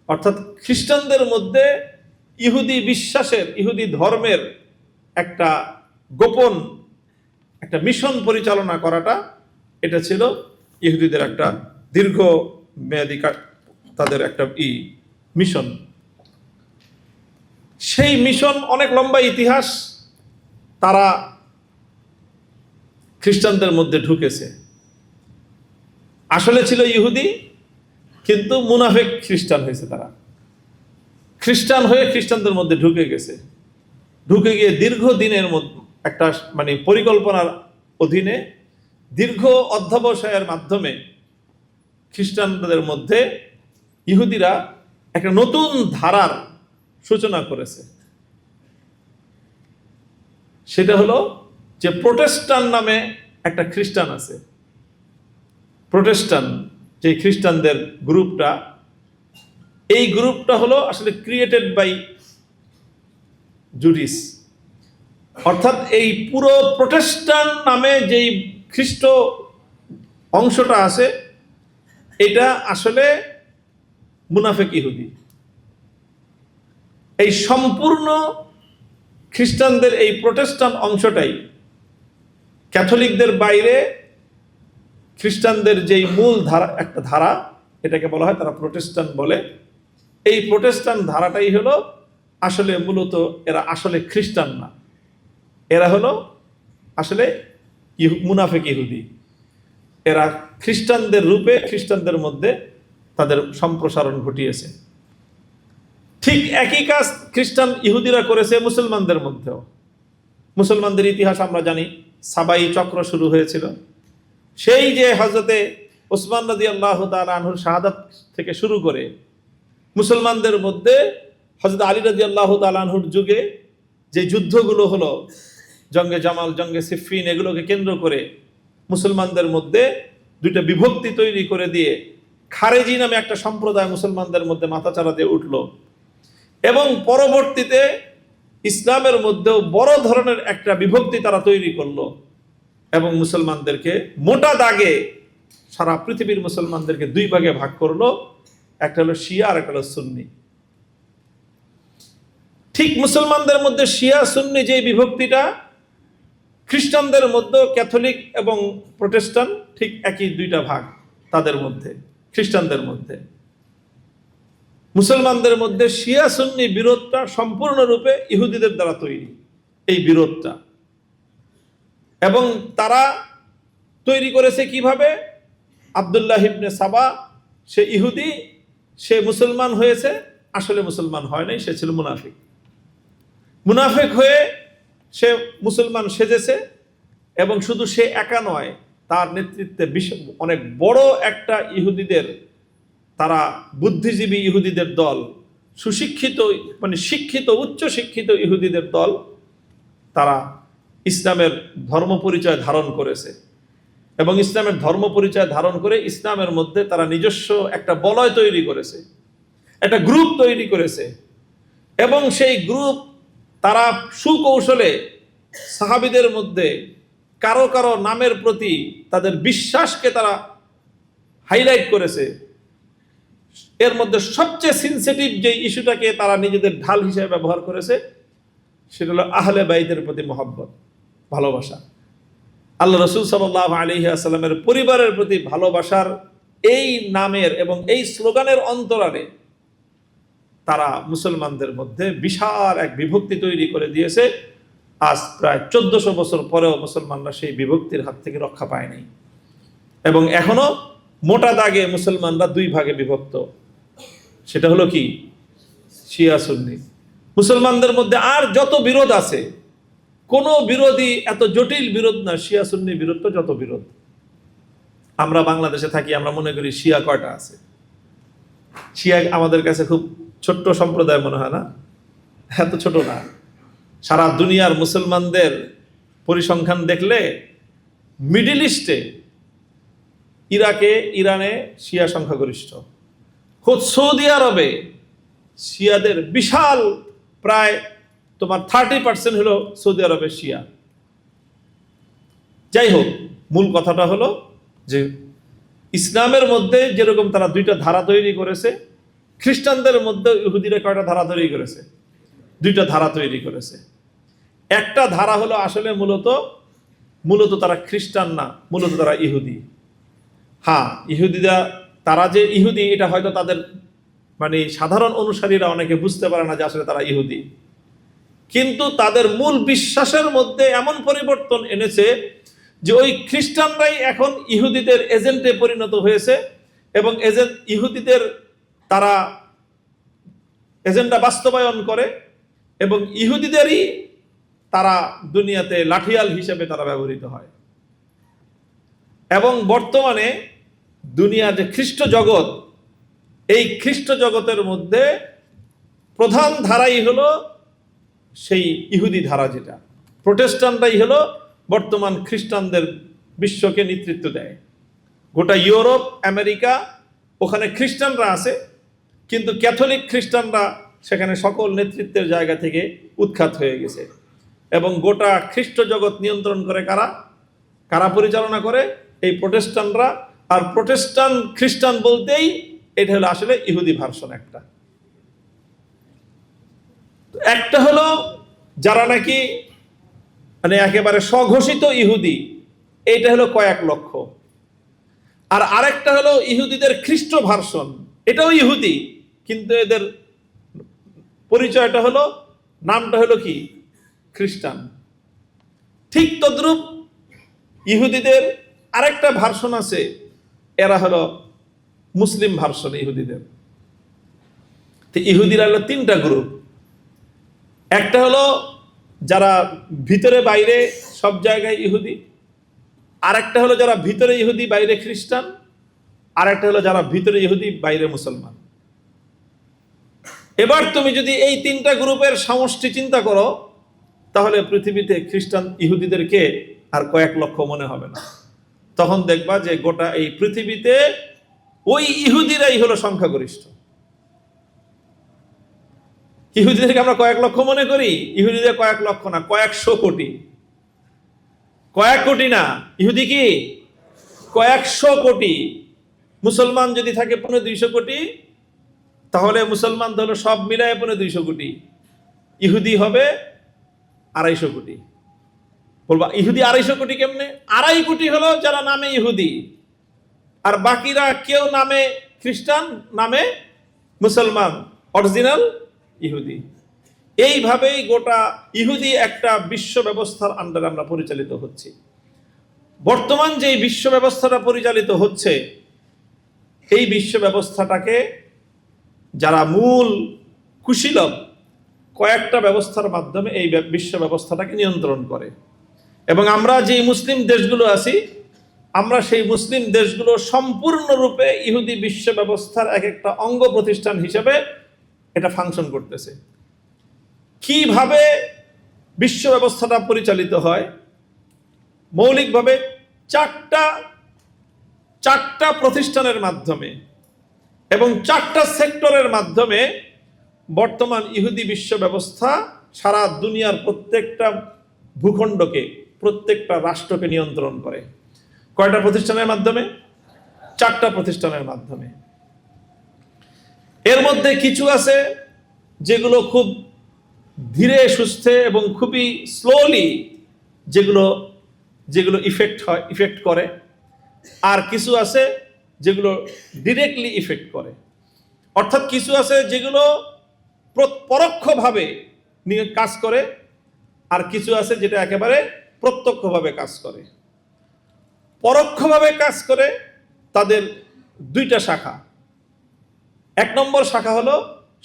অর্থাৎ খ্রিস্টানদের মধ্যে ইহুদি বিশ্বাসের, ইহুদি ধর্মের একটা গোপন একটা মিশন পরিচালনা করাটা, এটা ছিল ইহুদিদের একটা দীর্ঘ মেয়াদী তাদের একটা মিশন। সেই মিশন অনেক লম্বা ইতিহাস। তারা খ্রিস্টানদের মধ্যে ঢুকেছে, আসলে ছিল ইহুদি, কিন্তু মুনাফিক খ্রিস্টান হয়েছে। তারা খ্রিস্টান হয়ে খ্রিস্টানদের মধ্যে ঢুকে গেছে, ঢুকে গিয়ে দীর্ঘদিনের মধ্যে একটা পরিকল্পনার অধীনে দীর্ঘ অধ্যবসায়ের মাধ্যমে খ্রিস্টানদের মধ্যে ইহুদিরা একটা নতুন ধারার সূচনা করেছে। সেটা হলো যে প্রোটেস্ট্যান্ট নামে একটা খ্রিস্টান আছে। প্রোটেস্ট্যান্ট যে খ্রিস্টানদের গ্রুপটা, এই গ্রুপটা হলো আসলে ক্রিয়েটেড বাই জুডিস, অর্থাৎ এই পুরো প্রোটেস্ট্যান্ট নামে যেই খ্রিস্ট অংশটা আছে, এটা আসলে মুনাফিক ইহুদি। এই সম্পূর্ণ খ্রিস্টানদের এই প্রোটেস্ট্যান্ট অংশটাই ক্যাথলিকদের বাইরে খ্রিস্টানদের যেই মূল ধারা, একটা ধারা, এটাকে বলা হয়, তারা প্রোটেস্ট্যান্ট বলে। এই প্রোটেস্ট্যান্ট ধারাটাই হলো আসলে মূলত, এরা আসলে খ্রিস্টান না, এরা হলো আসলে মুনাফিক ইহুদি। এরা খ্রিস্টানদের রূপে খ্রিস্টানদের মধ্যে তাদের সম্প্রসারণ ঘটিয়েছে। ঠিক একই কাজ খ্রিস্টান ইহুদিরা করেছে মুসলমানদের মধ্যেও। মুসলমানদের ইতিহাস আমরা জানি, সাবাই চক্র শুরু হয়েছিল। সেই যে হযরতে ওসমান রাদিয়াল্লাহু তাআলা আনহুর শাহাদাত থেকে শুরু করে মুসলমানদের মধ্যে হযরত আলী রাদিয়াল্লাহু তাআলা আনহুর যুগে যে যুদ্ধগুলো হলো, জঙ্গে জামাল, জঙ্গে সিফফিন, এগুলোকে কেন্দ্র করে মুসলমানদের মধ্যে দুইটা বিভক্তি তৈরি করে দিয়ে খারেজি নামে একটা সম্প্রদায় মুসলমানদের মধ্যে মাথাচাড়া দিয়ে উঠল, এবং পরবর্তীতে ইসলামের মধ্যেও বড় ধরনের একটা বিভক্তি তারা তৈরি করলো এবং মুসলমানদেরকে মোটা দাগে সারা পৃথিবীর মুসলমানদেরকে দুই ভাগে ভাগ করলো, একটা হলো শিয়া আর একটা হলো সুন্নি। ঠিক মুসলমানদের মধ্যে শিয়া সুন্নি যে বিভক্তিটা, খ্রিস্টানদের মধ্যে ক্যাথলিক এবং প্রোটেস্টান্ট ঠিক একই দুইটা ভাগ তাদের মধ্যে। খ্রিস্টানদের মধ্যে, মুসলমানদের মধ্যে শিয়া সুন্নি বিরোধটা সম্পূর্ণরূপে ইহুদিদের দ্বারা তৈরি, এই বিরোধটা। এবং তারা তৈরি করেছে কিভাবে? আব্দুল্লাহ ইবনে সাবা, সে ইহুদি, সে মুসলমান হয়েছে, আসলে মুসলমান হয় নাই, সে ছিল মুনাফিক। মুনাফিক হয়ে সে মুসলমান সেজেছে, এবং শুধু সে একা নয়, তার নেতৃত্বে অনেক বড় একটা ইহুদিদের, তারা বুদ্ধিজীবী ইহুদিদের দল, সুশিক্ষিত মানে শিক্ষিত উচ্চ শিক্ষিত ইহুদিদের দল, তারা ইসলামের ধর্ম পরিচয় ধারণ করেছে। এবং ইসলামের ধর্ম পরিচয় ধারণ করে ইসলামের মধ্যে তারা নিজস্ব একটা বলয় তৈরি করেছে, একটা গ্রুপ তৈরি করেছে। এবং সেই গ্রুপ তারা সুকৌশলে সাহাবীদের মধ্যে কারো কারো নামের প্রতি তাদের বিশ্বাসকে তারা হাইলাইট করেছে। এর মধ্যে সবচেয়ে সেনসিটিভ যে ইস্যুটাকে তারা নিজেদের ঢাল হিসেবে ব্যবহার করেছে, সেটা হলো আহলে বাইতের প্রতি মহব্বত, ভালোবাসা। আল্লাহ রাসূল সাল্লাল্লাহু আলাইহি ওয়াসাল্লামের পরিবারের প্রতি ভালোবাসার এই নামের এবং এই স্লোগানের অন্তরালে তারা মুসলমানদের মধ্যে বিশাল এক বিভক্তি তৈরি করে দিয়েছে। আজ প্রায় 1400 বছর পরেও মুসলমানরা সেই বিভক্তির হাত থেকে রক্ষা পায় নাই, এবং এখনো মোটা দাগে মুসলমানরা দুই ভাগে বিভক্ত। সেটা হলো কি? শিয়া সুন্নি। মুসলমানদের মধ্যে আর যত বিরোধ আছে, কোন বিরোধী এত জটিল বিরোধ না, শিয়া সুন্নি বিরোধ তো যত বিরোধ। আমরা বাংলাদেশে থাকি, আমরা মনে করি শিয়া কয়টা আছে? শিয়া আমাদের কাছে খুব ছোট্ট সম্প্রদায় মনে হয় না? এত ছোট না। সারা দুনিয়ার মুসলমানদের পরিসংখ্যান দেখলে মিডল ইস্টে, ইরাকে, ইরানে শিয়া সংখ্যাগরিষ্ঠ। খোদ সৌদি আরবে শিয়াদের বিশাল, প্রায় তোমার 30% হলো সৌদি আরবের শিয়া। যাই হোক, মূল কথাটা হলো যে ইসলামের মধ্যে যেরকম তারা দুইটা ধারা তৈরি করেছে, খ্রিস্টানদের মধ্যে ইহুদিরা কয়টা ধারা তৈরি করেছে? দুইটা ধারা তৈরি করেছে। একটা ধারা হলো আসলে মূলত তারা খ্রিস্টান না, মূলত তারা ইহুদি। হ্যাঁ, ইহুদিরা, তারা যে ইহুদি এটা হয়তো তাদের মানে সাধারণ অনুসারীরা অনেকে বুঝতে পারে না যে আসলে তারা ইহুদি, কিন্তু তাদের মূল বিশ্বাসের মধ্যে এমন পরিবর্তন এনেছে যে ওই খ্রিস্টানরাই এখন ইহুদিদের এজেন্টে পরিণত হয়েছে, এবং ইহুদিদের তারা এজেন্ডা বাস্তবায়ন করে, এবং ইহুদিদেরই তারা দুনিয়াতে লাঠিয়াল হিসেবে তারা ব্যবহৃত হয়। এবং বর্তমানে দুনিয়া যে খ্রিস্ট জগৎ, এই খ্রিস্ট জগতের মধ্যে প্রধান ধারাই হলো সেই ইহুদি ধারা, যেটা প্রোটেস্টান্টরাই হলো বর্তমান খ্রিস্টানদের বিশ্বকে নেতৃত্ব দেয়। গোটা ইউরোপ, আমেরিকা, ওখানে খ্রিস্টানরা আছে, কিন্তু ক্যাথলিক খ্রিস্টানরা সেখানে সকল নেতৃত্বের জায়গা থেকে উৎখাত হয়ে গেছে। এবং গোটা খ্রিস্ট জগৎ নিয়ন্ত্রণ করে কারা পরিচালনা করে? এই প্রোটেস্টান্টরা। আর প্রোটেস্টান্ট খ্রিস্টান বলতেই এটা হলো আসলে ইহুদি ভার্সন। একটা হলো যারা নাকি মানে একেবারে স্বঘোষিত ইহুদি, এইটা হলো কয়েক লক্ষ। আর আরেকটা হলো ইহুদিদের খ্রিস্ট ভার্সন, এটাও ইহুদি, কিন্তু এদের পরিচয়টা হলো, নামটা হলো কি? খ্রিস্টান। ঠিক তদ্রূপ ইহুদিদের আরেকটা ভার্সন আছে, এরা হলো মুসলিম ভার্সন ইহুদিদের। তো ইহুদিরা হলো তিনটা গ্রুপ। একটা হলো যারা ভিতরে বাইরে সব জায়গায় ইহুদি, আরেকটা হলো যারা ভিতরে ইহুদি বাইরে খ্রিস্টান, আরেকটা হলো যারা ভিতরে ইহুদি বাইরে মুসলমান। এবার তুমি যদি এই তিনটা গ্রুপের সমষ্টি চিন্তা করো, তাহলে পৃথিবীতে খ্রিস্টান ইহুদিদেরকে আর কয়েক লক্ষ মনে হবে না। তখন দেখবা যে গোটা এই পৃথিবীতে ওই ইহুদিরাই হলো সংখ্যাগরিষ্ঠ। ইহুদিদেরকে আমরা কয়েক লক্ষ মনে করি, ইহুদিদের কয়েক লক্ষ না, কয়েকশো কোটি। কয়েক কোটি না, ইহুদি কি কয়েকশো কোটি। মুসলমান যদি থাকে 200 কোটি, তাহলে মুসলমান হলো সব মিলায় 200 কোটি, ইহুদি হবে 250 কোটি। বলবা ইহুদি 250 কোটি কেমনে? 2.5 কোটি হলো যারা নামে ইহুদি, আর বাকিরা কেউ নামে খ্রিস্টান, নামে মুসলমান, অরিজিনাল ইহুদি। এইভাবেই গোটা ইহুদি একটা বিশ্ব ব্যবস্থার আন্ডারে আমরা পরিচালিত হচ্ছি। বর্তমান যে বিশ্ব ব্যবস্থাটা পরিচালিত হচ্ছে, এই বিশ্ব ব্যবস্থাটাকে যারা মূল কুশীলব, কয়েকটা ব্যবস্থার মাধ্যমে এই বিশ্ব ব্যবস্থাটাকে নিয়ন্ত্রণ করে। এবং আমরা যে মুসলিম দেশগুলো আছি, আমরা সেই মুসলিম দেশগুলো সম্পূর্ণরূপে ইহুদি বিশ্ব ব্যবস্থার এক একটা অঙ্গ প্রতিষ্ঠান হিসেবে এটা ফাংশন করতেছে। কিভাবে বিশ্ব ব্যবস্থাটা পরিচালিত হয়? মৌলিকভাবে চারটা প্রতিষ্ঠানের মাধ্যমে এবং 4টা সেক্টরের মাধ্যমে বর্তমান ইহুদি বিশ্ব ব্যবস্থা সারা দুনিয়ার প্রত্যেকটা ভূখণ্ডকে, প্রত্যেকটা রাষ্ট্রকে নিয়ন্ত্রণ করে। কয়টা প্রতিষ্ঠানের মাধ্যমে? 4টা প্রতিষ্ঠানের মাধ্যমে। এর মধ্যে কিছু আছে যেগুলো খুব ধীরে সুস্থে এবং খুবই স্লোলি যেগুলো ইফেক্ট করে, আর কিছু আছে যেগুলো ডিরেক্টলি ইফেক্ট করে। অর্থাৎ কিছু আছে যেগুলো পরোক্ষভাবে নিয়ে কাজ করে, আর কিছু আছে যেটা একেবারে প্রত্যক্ষভাবে কাজ করে। পরোক্ষভাবে কাজ করে তাদের 2টা শাখা। 1 নম্বর শাখা হলো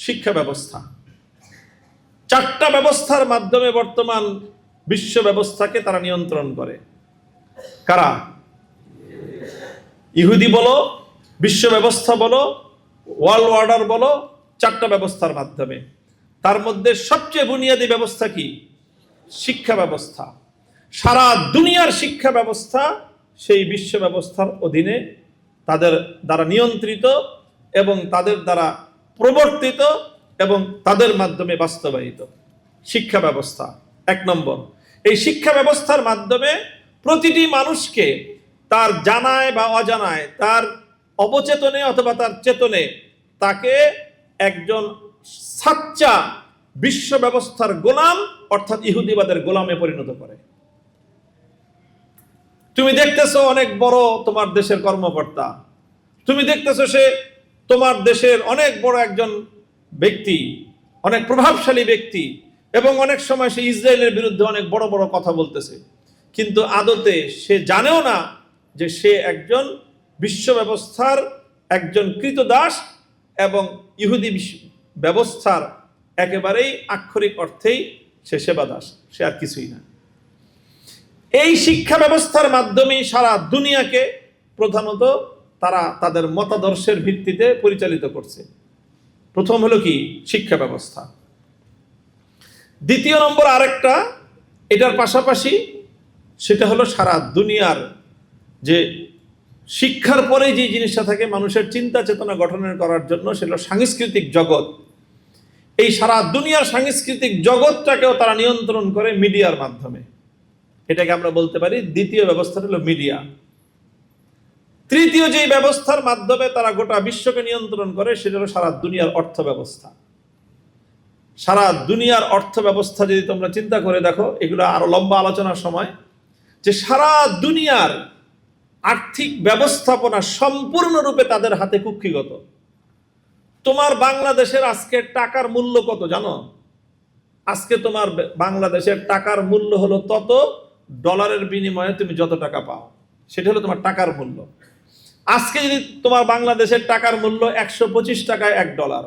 শিক্ষা ব্যবস্থা। 4টা ব্যবস্থার মাধ্যমে বর্তমান বিশ্ব ব্যবস্থাকে তারা নিয়ন্ত্রণ করে। কারা? ইহুদি বলো, বিশ্ব ব্যবস্থা বলো, ওয়ার্ল্ড অর্ডার বলো, 4টা ব্যবস্থার মাধ্যমে। তার মধ্যে সবচেয়ে বুনিয়াদী ব্যবস্থা কি? শিক্ষা ব্যবস্থা। সারা দুনিয়ার শিক্ষা ব্যবস্থা সেই বিশ্ব ব্যবস্থার অধীনে, তাদের দ্বারা নিয়ন্ত্রিত এবং তাদের দ্বারা প্রবর্তিত এবং তাদের মাধ্যমে বাস্তবায়িত শিক্ষা ব্যবস্থা 1 নম্বর। এই শিক্ষা ব্যবস্থার মাধ্যমে প্রতিটি মানুষকে তার জানায় বা অজানায়, তার অবচেতনে অথবা তার চেতনে, তাকে একজন সাচ্চা বিশ্ব ব্যবস্থার গোলাম অর্থাৎ ইহুদিবাদের গোলামে পরিণত করে। তুমি দেখতেছো অনেক বড় তোমার দেশের কর্মকর্তা, তুমি দেখতেছো সে তোমার দেশের অনেক বড় একজন ব্যক্তি, অনেক প্রভাবশালী ব্যক্তি, এবং অনেক সময় সে ইসরায়েলের বিরুদ্ধে অনেক বড় বড় কথা বলতেছে, কিন্তু আদতে সে জানেও না যে সে একজন বিশ্ব ব্যবস্থার একজন কৃতদাস এবং ইহুদি ব্যবস্থার একেবারেই আক্ষরিক অর্থেই সে সেবাদাস, সে আর কিছুই না। এই শিক্ষা ব্যবস্থার মাধ্যমেই সারা দুনিয়াকে প্রধানত তারা তাদের মতাদর্শের ভিত্তিতে পরিচালিত করছে। প্রথম হলো কি? শিক্ষা ব্যবস্থা। 2 নম্বর আরেকটা এটার পাশাপাশি, সেটা হলো সারা দুনিয়ার যে শিক্ষার পরে যে জিনিসটা থাকে মানুষের চিন্তা চেতনা গঠনের করার জন্য, সেটা সাংস্কৃতিক জগৎ। এই সারা দুনিয়ার সাংস্কৃতিক জগৎটাকেও তারা নিয়ন্ত্রণ করে মিডিয়ার মাধ্যমে। এটাকে আমরা বলতে পারি 2য় ব্যবস্থাটা হলো মিডিয়া। 3য় যে ব্যবস্থার মাধ্যমে তারা গোটা বিশ্বকে নিয়ন্ত্রণ করে, সেটা হলো সারা দুনিয়ার অর্থ ব্যবস্থা। সারা দুনিয়ার অর্থ ব্যবস্থা যদি তোমরা চিন্তা করে দেখো, এগুলো আরো লম্বা আলোচনার সময়, যে সারা দুনিয়ার আর্থিক ব্যবস্থাপনা সম্পূর্ণরূপে তাদের হাতে কুক্ষিগত। তোমার বাংলাদেশের আজকে টাকার মূল্য কত জানো? আজকে তোমার বাংলাদেশের টাকার মূল্য হলো তত ডলারের বিনিময়ে তুমি যত টাকা পাও, সেটা হলো তোমার টাকার মূল্য। আজকে যদি তোমার বাংলাদেশের টাকার মূল্য 125 টাকায় $1,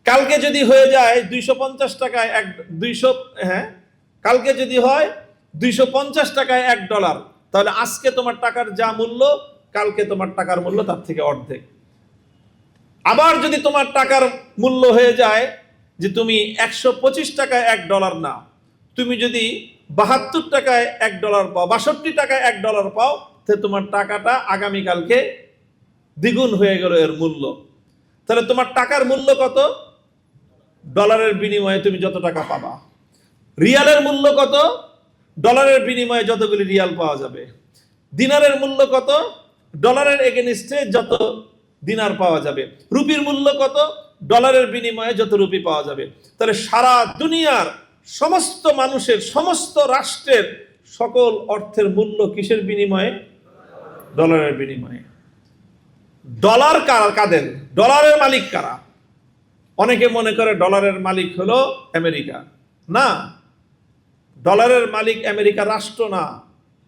কালকে যদি হয়ে যায় 250 টাকায় কালকে যদি হয় 250 টাকায় $1, তাহলে আজকে তোমার টাকার যা মূল্য, কালকে তোমার টাকার মূল্য তার থেকে অর্ধেক। আবার যদি তোমার টাকার মূল্য হয়ে যায় যে তুমি 125 টাকায় $1 না, তুমি যদি 72 টাকায় $1 পাও, 62 টাকায় $1 পাও, তাহলে তোমার টাকাটা আগামীকালকে দ্বিগুণ হয়ে গেল এর মূল্য। তাহলে তোমার টাকার মূল্য কত? ডলারের বিনিময়ে তুমি যত টাকা পাবা। রিয়ালের মূল্য কত? ডলারের বিনিময়ে যতগুলি রিয়াল পাওয়া যাবে। দিনারের মূল্য কত? ডলারের এগেনিস্টে যত দিনার পাওয়া যাবে। রুপির মূল্য কত? ডলারের বিনিময়ে যত রুপি পাওয়া যাবে। তাহলে সারা দুনিয়ার সমস্ত মানুষের, সমস্ত রাষ্ট্রের সকল অর্থের মূল্য কিসের বিনিময়ে? ডলারের বিনিময়ে। ডলার কাদের? ডলারের মালিক কারা? অনেকে মনে করে ডলারের মালিক হলো আমেরিকা। না, ডলারের মালিক আমেরিকা রাষ্ট্র না।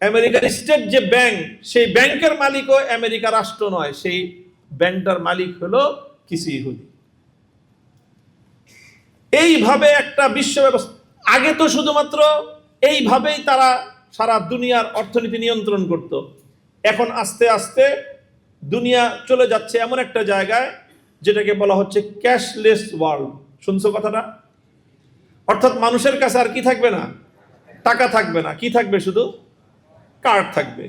আমেরিকার স্টেট যে ব্যাংক, সেই ব্যাংকের মালিকও আমেরিকা রাষ্ট্র নয়, সেই ব্যাংকটার মালিক হলো কিছু ইহুদি। এইভাবে একটা বিশ্ব ব্যবস্থা, আগে তো শুধুমাত্র এইভাবেই তারা সারা দুনিয়ার অর্থনীতি নিয়ন্ত্রণ করত। এখন আস্তে আস্তে দুনিয়া চলে যাচ্ছে এমন একটা জায়গায় যেটাকে বলা হচ্ছে ক্যাশলেস ওয়ার্ল্ড। শুনছো কথাটা? অর্থাৎ মানুষের কাছে আর কি থাকবে না? টাকা থাকবে না। কি থাকবে? শুধু কার্ড থাকবে।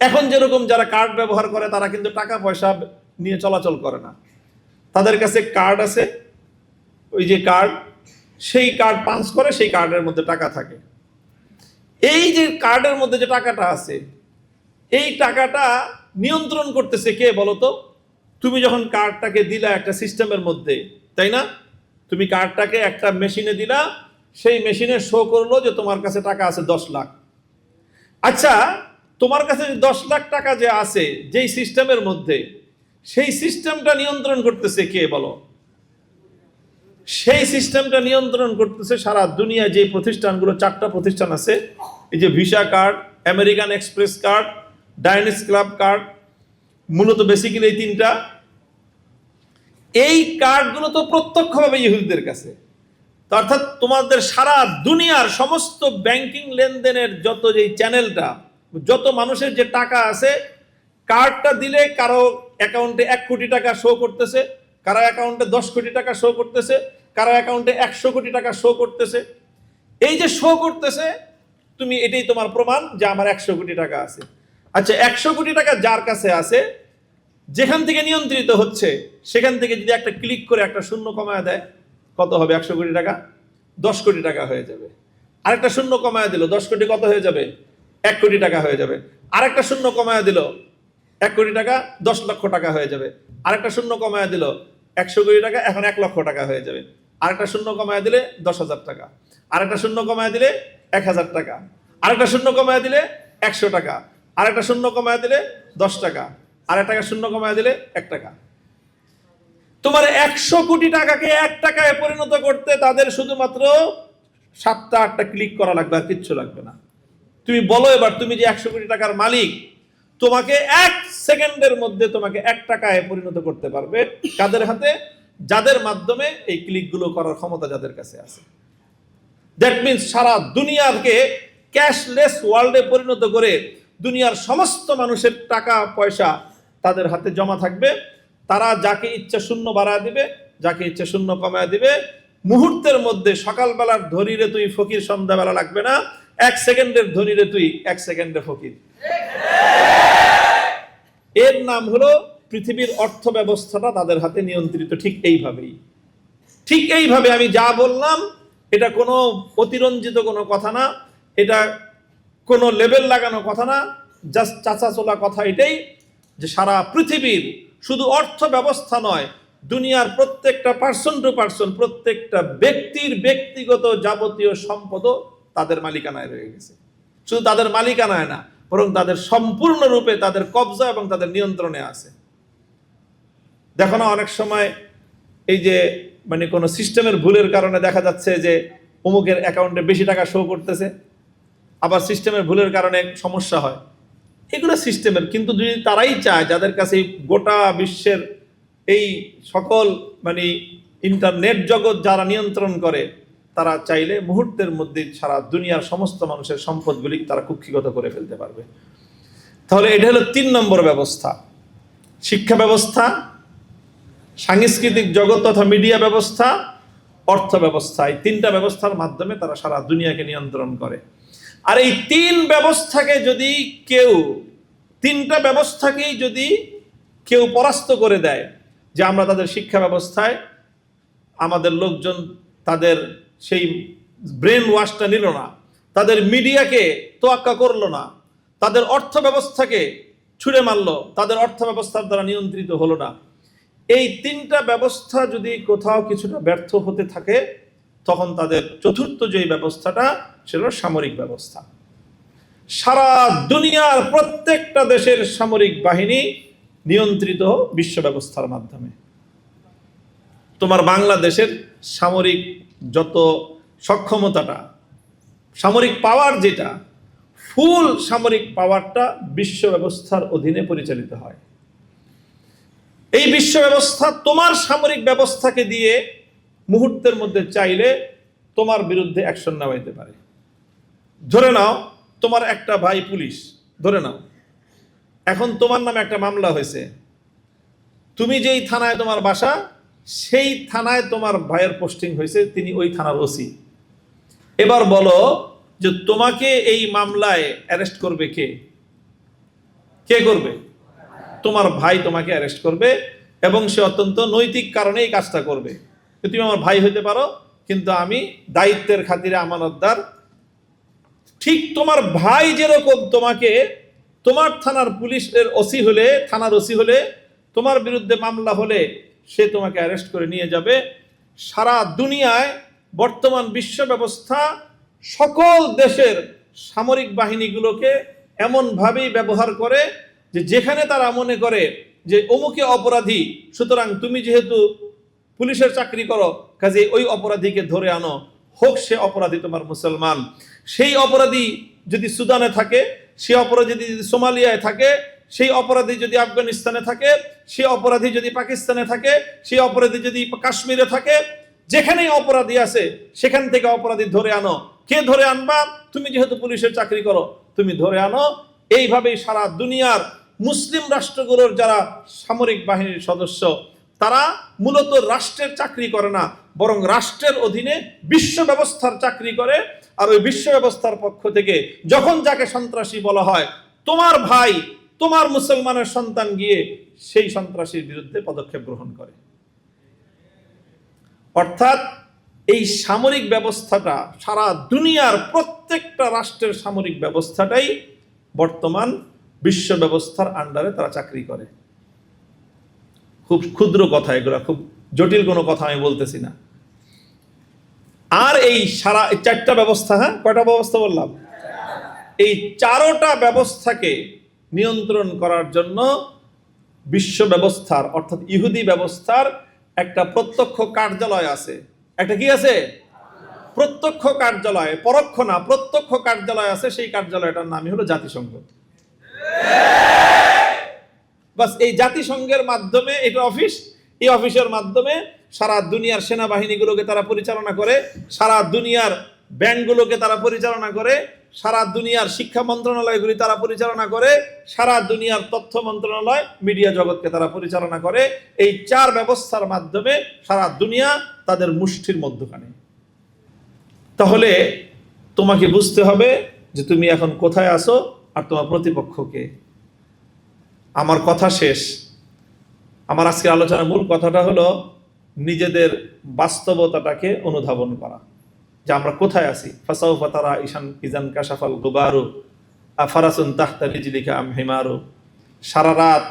এখন যেরকম যারা কার্ড ব্যবহার করে তারা কিন্তু টাকা পয়সা নিয়ে চলাচল করে না, তাদের কাছে কার্ড আছে। ওই যে কার্ড, সেই কার্ড পাঞ্চ করে, সেই কার্ডের মধ্যে টাকা থাকে। এই যে কার্ডের মধ্যে যে টাকাটা আছে, এই টাকাটা নিয়ন্ত্রণ করতেছে কে বলতো? তুমি যখন কার্ডটাকে দিলা একটা সিস্টেমের মধ্যে, তাই না? তুমি কার্ডটাকে একটা মেশিনে দিলা, সেই মেশিনে শো করলো যে তোমার কাছে টাকা আছে 10 লাখ। আচ্ছা, তোমার কাছে 10 লাখ টাকা যে আছে যেই সিস্টেমের মধ্যে, সেই সিস্টেমটা নিয়ন্ত্রণ করতেছে কে বলো? সেই সিস্টেমটা নিয়ন্ত্রণ করতেছে সারা দুনিয়ায় যে প্রতিষ্ঠানগুলো, 4টা প্রতিষ্ঠান আছে। এই যে Visa card, American Express card, Diners club card, মূলত বেসিক্যালি এই 3টা। এই কার্ডগুলো তো প্রত্যক্ষভাবে ইহুদিদের কাছে। অর্থাৎ তোমাদের সারা দুনিয়ার সমস্ত ব্যাংকিং লেনদেনের যত যে চ্যানেলটা, যত মানুষের যে টাকা আছে, কার্ডটা দিলে কারো অ্যাকাউন্টে 1 কোটি টাকা শো করতেছে, কারো অ্যাকাউন্টে 10 কোটি টাকা শো করতেছে, কারো অ্যাকাউন্টে 100 কোটি টাকা শো করতেছে। এই যে শো করতেছে, তুমি এটাই তোমার প্রমাণ যে আমার 100 কোটি টাকা আছে। আচ্ছা, 100 কোটি টাকা যার কাছে আছে, যেখান থেকে নিয়ন্ত্রিত হচ্ছে, সেখান থেকে যদি একটা ক্লিক করে একটা শূন্য কমায় দেয়, কত হবে? 100 কোটি টাকা 10 কোটি টাকা হয়ে যাবে। আরেকটা শূন্য কমায় দিল, 10 কোটি কত হয়ে যাবে? 1 কোটি টাকা হয়ে যাবে। আরেকটা শূন্য কমায় দিল, 1 কোটি টাকা 10 লক্ষ টাকা হয়ে যাবে। আরেকটা শূন্য কমায় দিল, 100 কোটি টাকা এখন 1 লক্ষ টাকা হয়ে যাবে। আরেকটা শূন্য কমায় দিলে 10,000 টাকা। আরেকটা শূন্য কমায় দিলে 1,000 টাকা। আরেকটা শূন্য কমায় দিলে 100 টাকা। আরেকটা শূন্য কমায় দিলে 10 টাকা। আরেকটা শূন্য কমায় দিলে 1 টাকা। তোমার 100 কোটি টাকাকে 1 টাকায় পরিণত করতে তাদের শুধুমাত্র 7টা 8টা ক্লিক করা লাগবে, আর কিচ্ছু লাগবে না। তুমি বলো এবার, তুমি যে 100 কোটি টাকার মালিক, তোমাকে 1 সেকেন্ডের মধ্যে তোমাকে 1 টাকায় পরিণত করতে পারবে কাদের হাতে? যাদের মাধ্যমে এই ক্লিকগুলো করার ক্ষমতা যাদের কাছে আছে। দ্যাট মিনস সারা দুনিয়াকে ক্যাশলেস ওয়ার্ল্ডে পরিণত করে দুনিয়ার সমস্ত মানুষের টাকা পয়সা তাদের হাতে জমা থাকবে। তারা যাকে ইচ্ছা শূন্য বাড়ায় দিবে, যাকে ইচ্ছা শূন্য কমায় দিবে। মুহূর্তের মধ্যে সকালবেলার ধনীরে তুই ফকির, সন্ধ্যাবেলা লাগবে না। 1 সেকেন্ডের ধনীরে তুই 1 সেকেন্ডে ফকির। এর নাম হলো পৃথিবীর অর্থ ব্যবস্থাটা তাদের হাতে নিয়ন্ত্রিত। ঠিক এইভাবে আমি যা বললাম, এটা কোনো অতিরঞ্জিত কোনো কথা না, এটা কোনো লেবেল লাগানো কথা না, জাস্ট চাচা চলা কথা এটাই যে সারা পৃথিবীর শুধু অর্থ ব্যবস্থা নয়, দুনিয়ার প্রত্যেকটা পার্সন টু পার্সন, প্রত্যেকটা ব্যক্তির ব্যক্তিগত যাবতীয় সম্পদও তাদের মালিকানায় রয়ে গেছে। শুধু তাদের মালিকানায় না, বরং তাদের সম্পূর্ণরূপে তাদের কবজা এবং তাদের নিয়ন্ত্রণে আছে। দেখো না, অনেক সময় এই যে মানে কোনো সিস্টেমের ভুলের কারণে দেখা যাচ্ছে যে অমুকের অ্যাকাউন্টে বেশি টাকা শো করতেছে, আবার সিস্টেমের ভুলের কারণে সমস্যা হয়, এগুলো সিস্টেমের। কিন্তু যদি তারাই চায়, যাদের কাছে এই গোটা বিশ্বের এই সকল মানে ইন্টারনেট জগৎ যারা নিয়ন্ত্রণ করে, তারা চাইলে মুহূর্তের মধ্যে সারা দুনিয়ার সমস্ত মানুষের সম্পদগুলি তারা কুক্ষিগত করে ফেলতে পারবে। তাহলে এটা হলো 3 নম্বর ব্যবস্থা। শিক্ষা ব্যবস্থা, সাংস্কৃতিক জগৎ তথা মিডিয়া ব্যবস্থা, অর্থ ব্যবস্থা, এই 3টা ব্যবস্থার মাধ্যমে তারা সারা দুনিয়াকে নিয়ন্ত্রণ করে। আর এই 3 ব্যবস্থাকে যদি কেউ, 3টা ব্যবস্থাকেই যদি কেউ পরাস্ত করে দেয়, যে আমরা তাদের শিক্ষা ব্যবস্থায় আমাদের লোকজন তাদের সেই ব্রেন ওয়াশটা নিল না, তাদের মিডিয়াকে তোয়াক্কা করলো না, তাদের অর্থ ব্যবস্থাকে ছুঁড়ে মারলো, তাদের অর্থ ব্যবস্থার দ্বারা নিয়ন্ত্রিত হলো না, এই 3টা ব্যবস্থা যদি কোথাও কিছুটা ব্যর্থ হতে থাকে, তখন তাদের চতুর্থ যে ব্যবস্থাটা সেটা সামরিক ব্যবস্থা। সারা দুনিয়ার প্রত্যেকটা দেশের সামরিক বাহিনী নিয়ন্ত্রিত বিশ্ব ব্যবস্থার মাধ্যমে। তোমার বাংলাদেশের সামরিক যত সক্ষমতাটা, সামরিক পাওয়ার যেটা, ফুল সামরিক পাওয়ারটা বিশ্ব ব্যবস্থার অধীনে পরিচালিত হয়। এই বিশ্ব ব্যবস্থা তোমার সামরিক ব্যবস্থাকে দিয়ে মুহূর্তের মধ্যে চাইলে তোমার বিরুদ্ধে অ্যাকশন নেওয়া যেতে পারে। ধরে নাও তোমার একটা ভাই পুলিশ, ধরে নাও এখন তোমার নামে একটা মামলা হয়েছে, তুমি যেই থানায় তোমার বাসা, সেই থানায় তোমার ভাইয়ের পোস্টিং হয়েছে, তিনি ওই থানার ওসি। এবার বলো যে তোমাকে এই মামলায় অ্যারেস্ট করবে কে? কে করবে? তোমার ভাই তোমাকে অ্যারেস্ট করবে, এবং সে অত্যন্ত নৈতিক কারণে এই কাজটা করবে। তুমি আমার ভাই হইতে পারো, কিন্তু আমি দায়িত্বের খাতিরে আমানতদার। ঠিক তোমার ভাই যেরকম তোমাকে, তোমার থানার পুলিশের ওসি হলে, থানার ওসি হলে, তোমার বিরুদ্ধে মামলা হলে সে তোমাকে অ্যারেস্ট করে নিয়ে যাবে। সারা দুনিয়ায় বর্তমান বিশ্ব ব্যবস্থা সকল দেশের সামরিক বাহিনীগুলোকে এমনভাবেই ব্যবহার করে যে যেখানে তারা মনে করে যে অমুকে অপরাধী, সুতরাং তুমি যেহেতু পুলিশের চাকরি করো, কাজে ওই অপরাধীকে ধরে আনো, হোক সে অপরাধী তোমার মুসলমান। সেই অপরাধী যদি সুদানে থাকে, সেই অপরাধী যদি সোমালিয়ায় থাকে, সেই অপরাধী যদি আফগানিস্তানে থাকে, সেই অপরাধী যদি পাকিস্তানে থাকে, সেই অপরাধী যদি কাশ্মীরে থাকে, যেখানেই অপরাধী আছে সেখান থেকে অপরাধী ধরে আনো। কে ধরে আনবা? তুমি যেহেতু পুলিশের চাকরি করো, তুমি ধরে আনো। এইভাবেই সারা দুনিয়ার মুসলিম রাষ্ট্রগুলোর যারা সামরিক বাহিনীর সদস্য, তারা মূলত রাষ্ট্রের চাকরি করে না, বরং রাষ্ট্রের অধীনে বিশ্ব ব্যবস্থার চাকরি করে। আর ওই বিশ্ব ব্যবস্থার পক্ষ থেকে যখন যাকে সন্ত্রাসী বলা হয়, তোমার ভাই, তোমার মুসলমানের সন্তান গিয়ে সেই সন্ত্রাসীর বিরুদ্ধে পদক্ষেপ গ্রহণ করে। অর্থাৎ এই সামরিক ব্যবস্থাটা, সারা দুনিয়ার প্রত্যেকটা রাষ্ট্রের সামরিক ব্যবস্থাটাই বর্তমান বিশ্ব ব্যবস্থার আন্ডারে তারা চাকরি করে। খুব ক্ষুদ্র কথা এগুলা, খুব জটিল কোনো কথা আমি বলতেছি না। আর এই সারা 4টা ব্যবস্থা, হ্যাঁ কয়টা ব্যবস্থা বললাম? এই 4টা ব্যবস্থাকে নিয়ন্ত্রণ করার জন্য বিশ্ব ব্যবস্থার, অর্থাৎ ইহুদি ব্যবস্থার একটা প্রত্যক্ষ কার্যালয় আছে। একটা কি আছে? প্রত্যক্ষ কার্যালয়, পরোক্ষ না, প্রত্যক্ষ কার্যালয় আছে। সেই কার্যালয়টার নামই হলো জাতিসংঘ। বাস এই জাতিসংঘের মাধ্যমে, এটা অফিস, এই অফিসের মাধ্যমে সারা দুনিয়ার সেনাবাহিনীগুলোকে তারা পরিচালনা করে, সারা দুনিয়ার ব্যাংকগুলোকে তারা পরিচালনা করে, সারা দুনিয়ার শিক্ষা মন্ত্রণালয়গুলি তারা পরিচালনা করে, সারা দুনিয়ার তথ্য মন্ত্রণালয়, মিডিয়া জগৎকে তারা পরিচালনা করে। এই 4 ব্যবস্থার মাধ্যমে সারা দুনিয়া তাদের মুষ্টির মধ্যখানে। তাহলে তোমাকে বুঝতে হবে যে তুমি এখন কোথায় আছো আর তোমার প্রতিপক্ষকে। আমার কথা শেষ। আমার আজকের আলোচনার মূল কথাটা হলো নিজেদের বাস্তবতাটাকে অনুধাবন করা, যে আমরা কোথায় আছি। ফাসাউফা তারা ঈশান ইজান কাশাফাল গুবারু আফারাসুন তাহতা রিজলিকা আম হিমারু। সারা রাত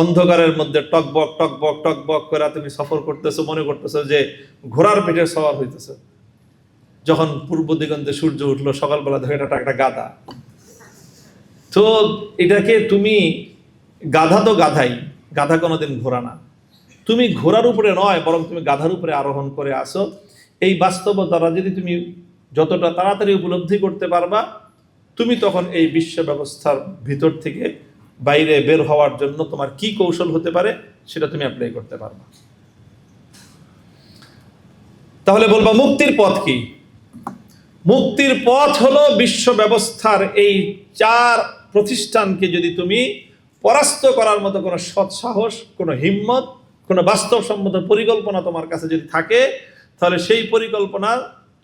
অন্ধকারের মধ্যে টকবক টকবক টকবক করে তুমি সফর করতেছো, মনে করতেছো যে ঘোড়ার পেটে সওয়ার হইতেছো। যখন পূর্ব দিগন্তে সূর্য উঠলো, সকালবেলা দেখো এটা একটা গাধা। তো এটাকে তুমি, গাধা তো গাধাই, গাধা কোনোদিন ঘোড়া না। তুমি ঘোড়ার উপরে নয়, বরং তুমি গাধার উপরে আরোহণ করে আসো। এই বাস্তবতাটা যদি তুমি যতটা তাড়াতাড়ি উপলব্ধি করতে পারবা, তুমি তখন এই বিশ্ব ব্যবস্থার ভিতর থেকে বাইরে বের হওয়ার জন্য তোমার কি কৌশল হতে পারে সেটা তুমি অ্যাপ্লাই করতে পারবা। তাহলে বলবা মুক্তির পথ কি? মুক্তির পথ হলো বিশ্ব ব্যবস্থার এই 4 প্রতিষ্ঠানকে যদি তুমি পরাস্ত করার মতো কোনো সৎ সাহস, কোনো হিম্মত, কোনো বাস্তবসম্মত পরিকল্পনা তোমার কাছে যদি থাকে, তাহলে সেই পরিকল্পনা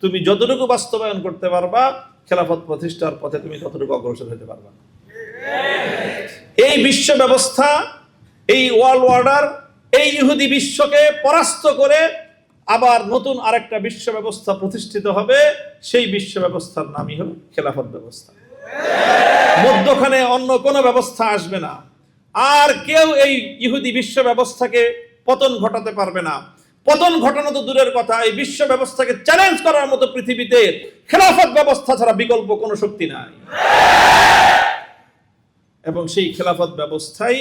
তুমি যতটুকু বাস্তবায়ন করতে পারবা, খেলাফত প্রতিষ্ঠার পথে তুমি ততটুকু অগ্রসর হতে পারবা। এই বিশ্ব ব্যবস্থা, এই ওয়ার্ল্ড অর্ডার, এই ইহুদি বিশ্বকে পরাস্ত করে আবার নতুন আরেকটা বিশ্ব ব্যবস্থা প্রতিষ্ঠিত হবে। সেই বিশ্ব ব্যবস্থার নামই হলো খেলাফত ব্যবস্থা। মধ্যখানে অন্য কোনো ব্যবস্থা আসবে না। আর কেউ এই ইহুদি বিশ্ব ব্যবস্থাকে পতন ঘটাতে পারবে না। পতন ঘটানো তো দূরের কথা, এই বিশ্ব ব্যবস্থাকে চ্যালেঞ্জ করার মতো পৃথিবীতে খেলাফত ব্যবস্থা ছাড়া বিকল্প কোনো শক্তি নাই। এবং সেই খেলাফত ব্যবস্থাই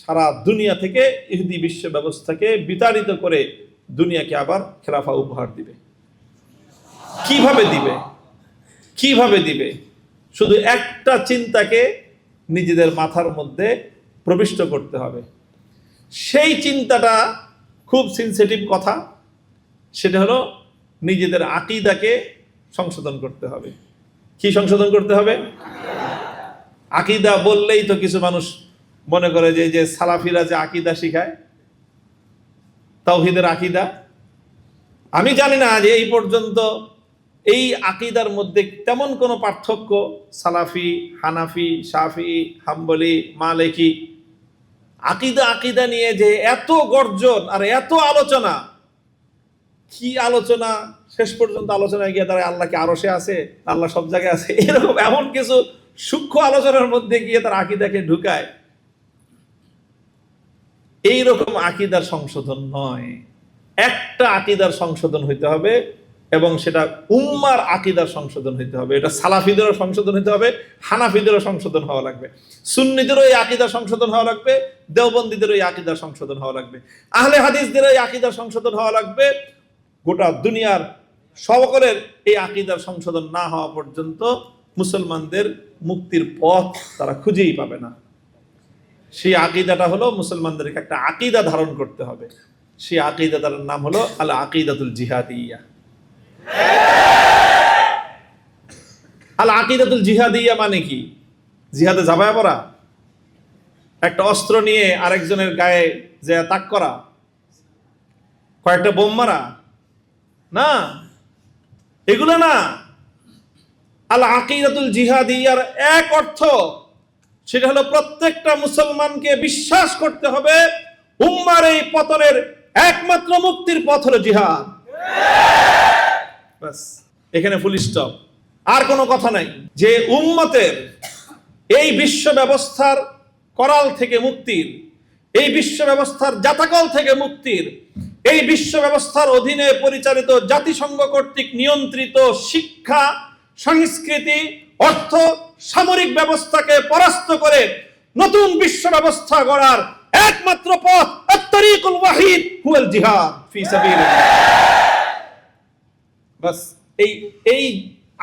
সারা দুনিয়া থেকে ইহুদি বিশ্ব ব্যবস্থাকে বিতাড়িত করে দুনিয়াকে আবার খেলাফা উপহার দিবে। কিভাবে দিবে? কিভাবে দিবে? শুধু একটা চিন্তাকে নিজেদের মাথার মধ্যে প্রবিষ্ট করতে হবে। সেই চিন্তাটা খুব সেনসিটিভ কথা, সেটা হলো নিজেদের আকীদাকে সংশোধন করতে হবে। কি সংশোধন করতে হবে? আকীদা বললেই তো কিছু মানুষ মনে করে যে সালাফিরা যে আকীদা শিখায়, তাওহীদের আকীদা। আমি জানি না যে এই পর্যন্ত এই আকীদার মধ্যে তেমন কোনো পার্থক্য সালাফি, হানাফি, শাফি, হাম্বলি, মালিকি, আকীদা নিয়ে যে এত গর্জন আর এত আলোচনা। কি আলোচনা! শেষ পর্যন্ত আলোচনায় গিয়ে তারা আল্লাহ কি আরশে আছে, আল্লাহ সব জায়গায় আছে, এরকম এমন কিছু সূক্ষ্ম আলোচনার মধ্যে গিয়ে তারা আকীদাকে ঢুকায়। এইরকম আকীদার সংশোধন নয়। একটা আকীদার সংশোধন হইতে হবে, এবং সেটা উম্মার আকীদার সংশোধন হইতে হবে। এটা সালাফিদেরও সংশোধন হইতে হবে, হানাফিদেরও সংশোধন হওয়া লাগবে, সুন্নিদেরও এই আকীদার সংশোধন হওয়া লাগবে, দেওবন্দীদেরও এই আকীদার সংশোধন হওয়া লাগবে, আহলে হাদিসদেরও এই আকীদার সংশোধন হওয়া লাগবে। গোটা দুনিয়ার সকলের এই আকীদার সংশোধন না হওয়া পর্যন্ত মুসলমানদের মুক্তির পথ তারা খুঁজেই পাবে না। সেই আকীদাটা হলো মুসলমানদেরকে একটা আকীদা ধারণ করতে হবে। সেই আকীদাটার নাম হলো আল আকীদাতুল জিহাদিয়া। আল আকীদাতুল জিহাদিয়া মানে কি? জিহাদে ঝাঁপায়া পড়া, একটা অস্ত্র নিয়ে আরেকজনের গায়ে যে তাক করা, কয়েকটা বোম মারা? না, এগুলো না। আল আকীদাতুল জিহাদিয়ার এক অর্থ, সেটা হলো প্রত্যেকটা মুসলমানকে বিশ্বাস করতে হবে উম্মার এই পতনের একমাত্র মুক্তির পথ হলো জিহাদ। বাস, এখানে ফুল স্টপ, আর কোনো কথা নাই। যে উম্মতের এই বিশ্ব ব্যবস্থার করাল থেকে মুক্তির, এই বিশ্ব ব্যবস্থার জাতাকল থেকে মুক্তির, এই বিশ্ব ব্যবস্থার অধীনে পরিচালিত জাতিসংঘ কর্তৃক নিয়ন্ত্রিত শিক্ষা, সংস্কৃতি, অর্থ, সামরিক ব্যবস্থাকে পরাস্ত করে নতুন বিশ্ব ব্যবস্থা গড়ার একমাত্র পথ আত-তারিকুল ওয়াহিদ হুয়াল জিহাদ ফি সাবিলিল্লাহ। বাস, এই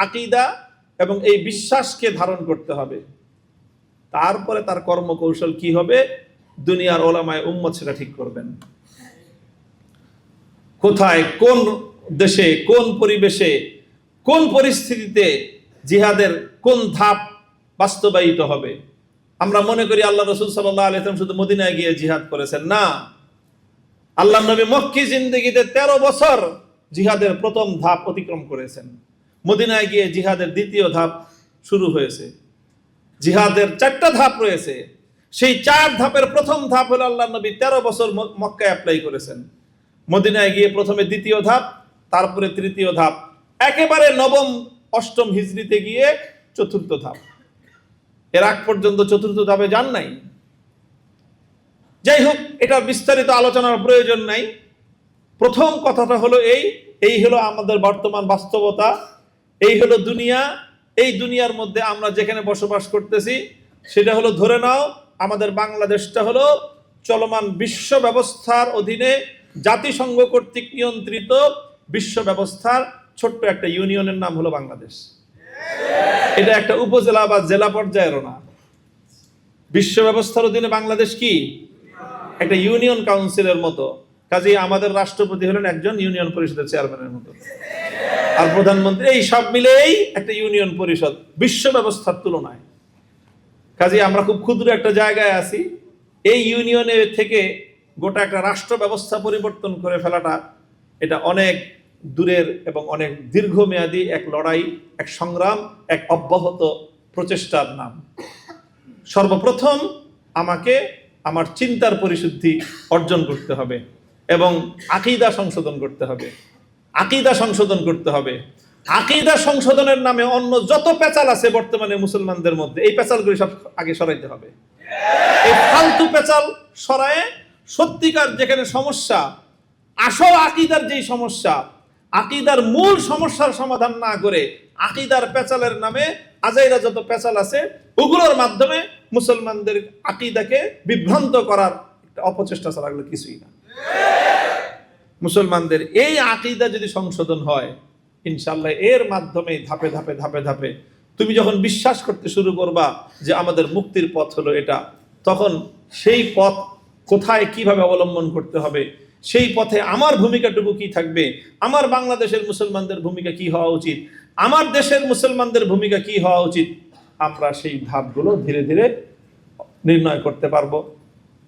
আকীদা এবং এই বিশ্বাসকে ধারণ করতে হবে। তারপরে তার কর্মকৌশল কি হবে, দুনিয়ার ওলামায়ে উম্মত সেটা ঠিক করবেন। কোথায়, কোন দেশে, কোন পরিবেশে, কোন পরিস্থিতিতে জিহাদের কোন ধাপ বাস্তবায়িত হবে। আমরা মনে করি আল্লাহ রাসূল সাল্লাল্লাহু আলাইহি ওয়াসাল্লাম শুধু মদিনায় গিয়ে জিহাদ করেছেন, না। আল্লাহ নবী মক্কি জিন্দেগিতে 13 বছর জিহাদের প্রথম ধাপ অতিক্রম করেছেন। মদিনায় গিয়ে জিহাদের দ্বিতীয় ধাপ শুরু হয়েছে। জিহাদের 4টা ধাপ রয়েছে। সেই 4 ধাপের প্রথম ধাপ হলো আল্লাহ নবী 13 বছর মক্কায় অ্যাপ্লাই করেছেন। মদিনায় গিয়ে প্রথমে দ্বিতীয় ধাপ, তারপরে তৃতীয় ধাপ, একেবারে নবম অষ্টম হিজরিতে গিয়ে চতুর্থ ধাপ। এর আগ পর্যন্ত চতুর্থ ধাপে যান নাই। যাই হোক, এটা বিস্তারিত আলোচনার প্রয়োজন নাই। প্রথম কথাটা হলো এই হলো আমাদের বর্তমান বাস্তবতা, এই হলো দুনিয়া। এই দুনিয়ার মধ্যে আমরা যেখানে বসবাস করতেছি সেটা হলো, ধরে নাও আমাদের বাংলাদেশটা হলো চলমান বিশ্ব ব্যবস্থার অধীনে জাতিসংঘ কর্তৃক নিয়ন্ত্রিত বিশ্ব ব্যবস্থার ছোট্ট একটা ইউনিয়নের নাম হলো বাংলাদেশ। এটা একটা উপজেলা বা জেলা পর্যায়েরও না। বিশ্ব ব্যবস্থার অধীনে বাংলাদেশ কি একটা ইউনিয়ন কাউন্সিলের মতো। কাজেই আমাদের রাষ্ট্রপতি হলেন একজন ইউনিয়ন পরিষদের চেয়ারম্যানের মতো, আর প্রধানমন্ত্রী, এই সব মিলেই একটা ইউনিয়ন পরিষদ বিশ্ব ব্যবস্থার তুলনায়। কাজেই আমরা খুব ক্ষুদ্র একটা জায়গায় আছি। এই ইউনিয়নে থেকে গোটা একটা রাষ্ট্র ব্যবস্থা পরিবর্তন করে ফেলাটা এটা অনেক দূরের এবং অনেক দীর্ঘমেয়াদী এক লড়াই, এক সংগ্রাম, এক অব্যাহত প্রচেষ্টার নাম। সর্বপ্রথম আমাকে আমার চিন্তার পরিশুদ্ধি অর্জন করতে হবে এবং আকীদা সংশোধন করতে হবে। আকীদা সংশোধন করতে হবে। আকীদা সংশোধনের নামে অন্য যত পেঁচাল আছে বর্তমানে মুসলমানদের মধ্যে, এই পেঁচালগুলি সব আগে সরাইতে হবে। এই ফালতু পেঁচাল সরায়ে সত্যিকার যেখানে সমস্যা, আসল আকীদার যেই সমস্যা, আকীদার মূল সমস্যার সমাধান না করে আকীদার পেঁচালের নামে আজাইরা যত পেঁচাল আছে ওগুলোর মাধ্যমে মুসলমানদের আকীদাকে বিভ্রান্ত করার একটা অপচেষ্টা ছাড়া কিছুই না। মুসলমানদের এই আকীদা যদি সংশোধন হয়, ইনশাআল্লাহ এর মাধ্যমে ধাপে ধাপে ধাপে ধাপে তুমি যখন বিশ্বাস করতে শুরু করবা যে আমাদের মুক্তির পথ হলো এটা, তখন সেই পথ কোথায় কিভাবে অবলম্বন করতে হবে, সেই পথে আমার ভূমিকাটুকু কি থাকবে, আমার বাংলাদেশের মুসলমানদের ভূমিকা কি হওয়া উচিত, আমার দেশের মুসলমানদের ভূমিকা কি হওয়া উচিত, আমরা সেই ধাপগুলো ধীরে ধীরে নির্ণয় করতে পারবো।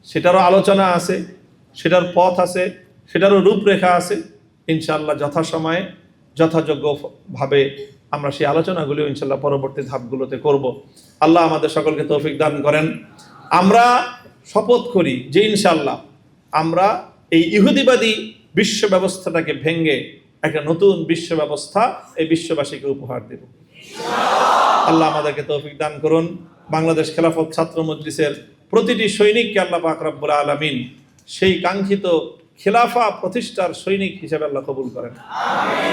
সেটারও আলোচনা আছে, সেটার পথ আছে, সেটারও রূপরেখা আছে। ইনশাআল্লাহ যথাসময়ে যথাযোগ্যভাবে আমরা সেই আলোচনাগুলো ইনশাআল্লাহ পরবর্তী ধাপগুলোতে করব। আল্লাহ আমাদের সকলকে তৌফিক দান করেন। আমরা শপথ করি যে ইনশাআল্লাহ আমরা এই ইহুদিবাদী বিশ্ব ব্যবস্থাটাকে ভেঙে একটা নতুন বিশ্ব ব্যবস্থা এই বিশ্ববাসীকে উপহার দেব। আল্লাহ আমাদেরকে তৌফিক দান করুন। বাংলাদেশ খেলাফত ছাত্র মজলিসের প্রতিটি সৈনিককে আল্লাহ পাক রব্বুল আলামিন সেই কাঙ্ক্ষিত খেলাফা প্রতিষ্ঠার সৈনিক হিসেবে আল্লাহ কবুল করেন।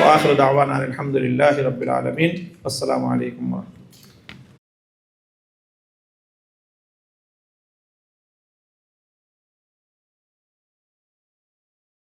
ওয়া আখিরু দাওয়ানা আলহামদুলিল্লাহি রাব্বিল আলামিন। আসসালামু আলাইকুম।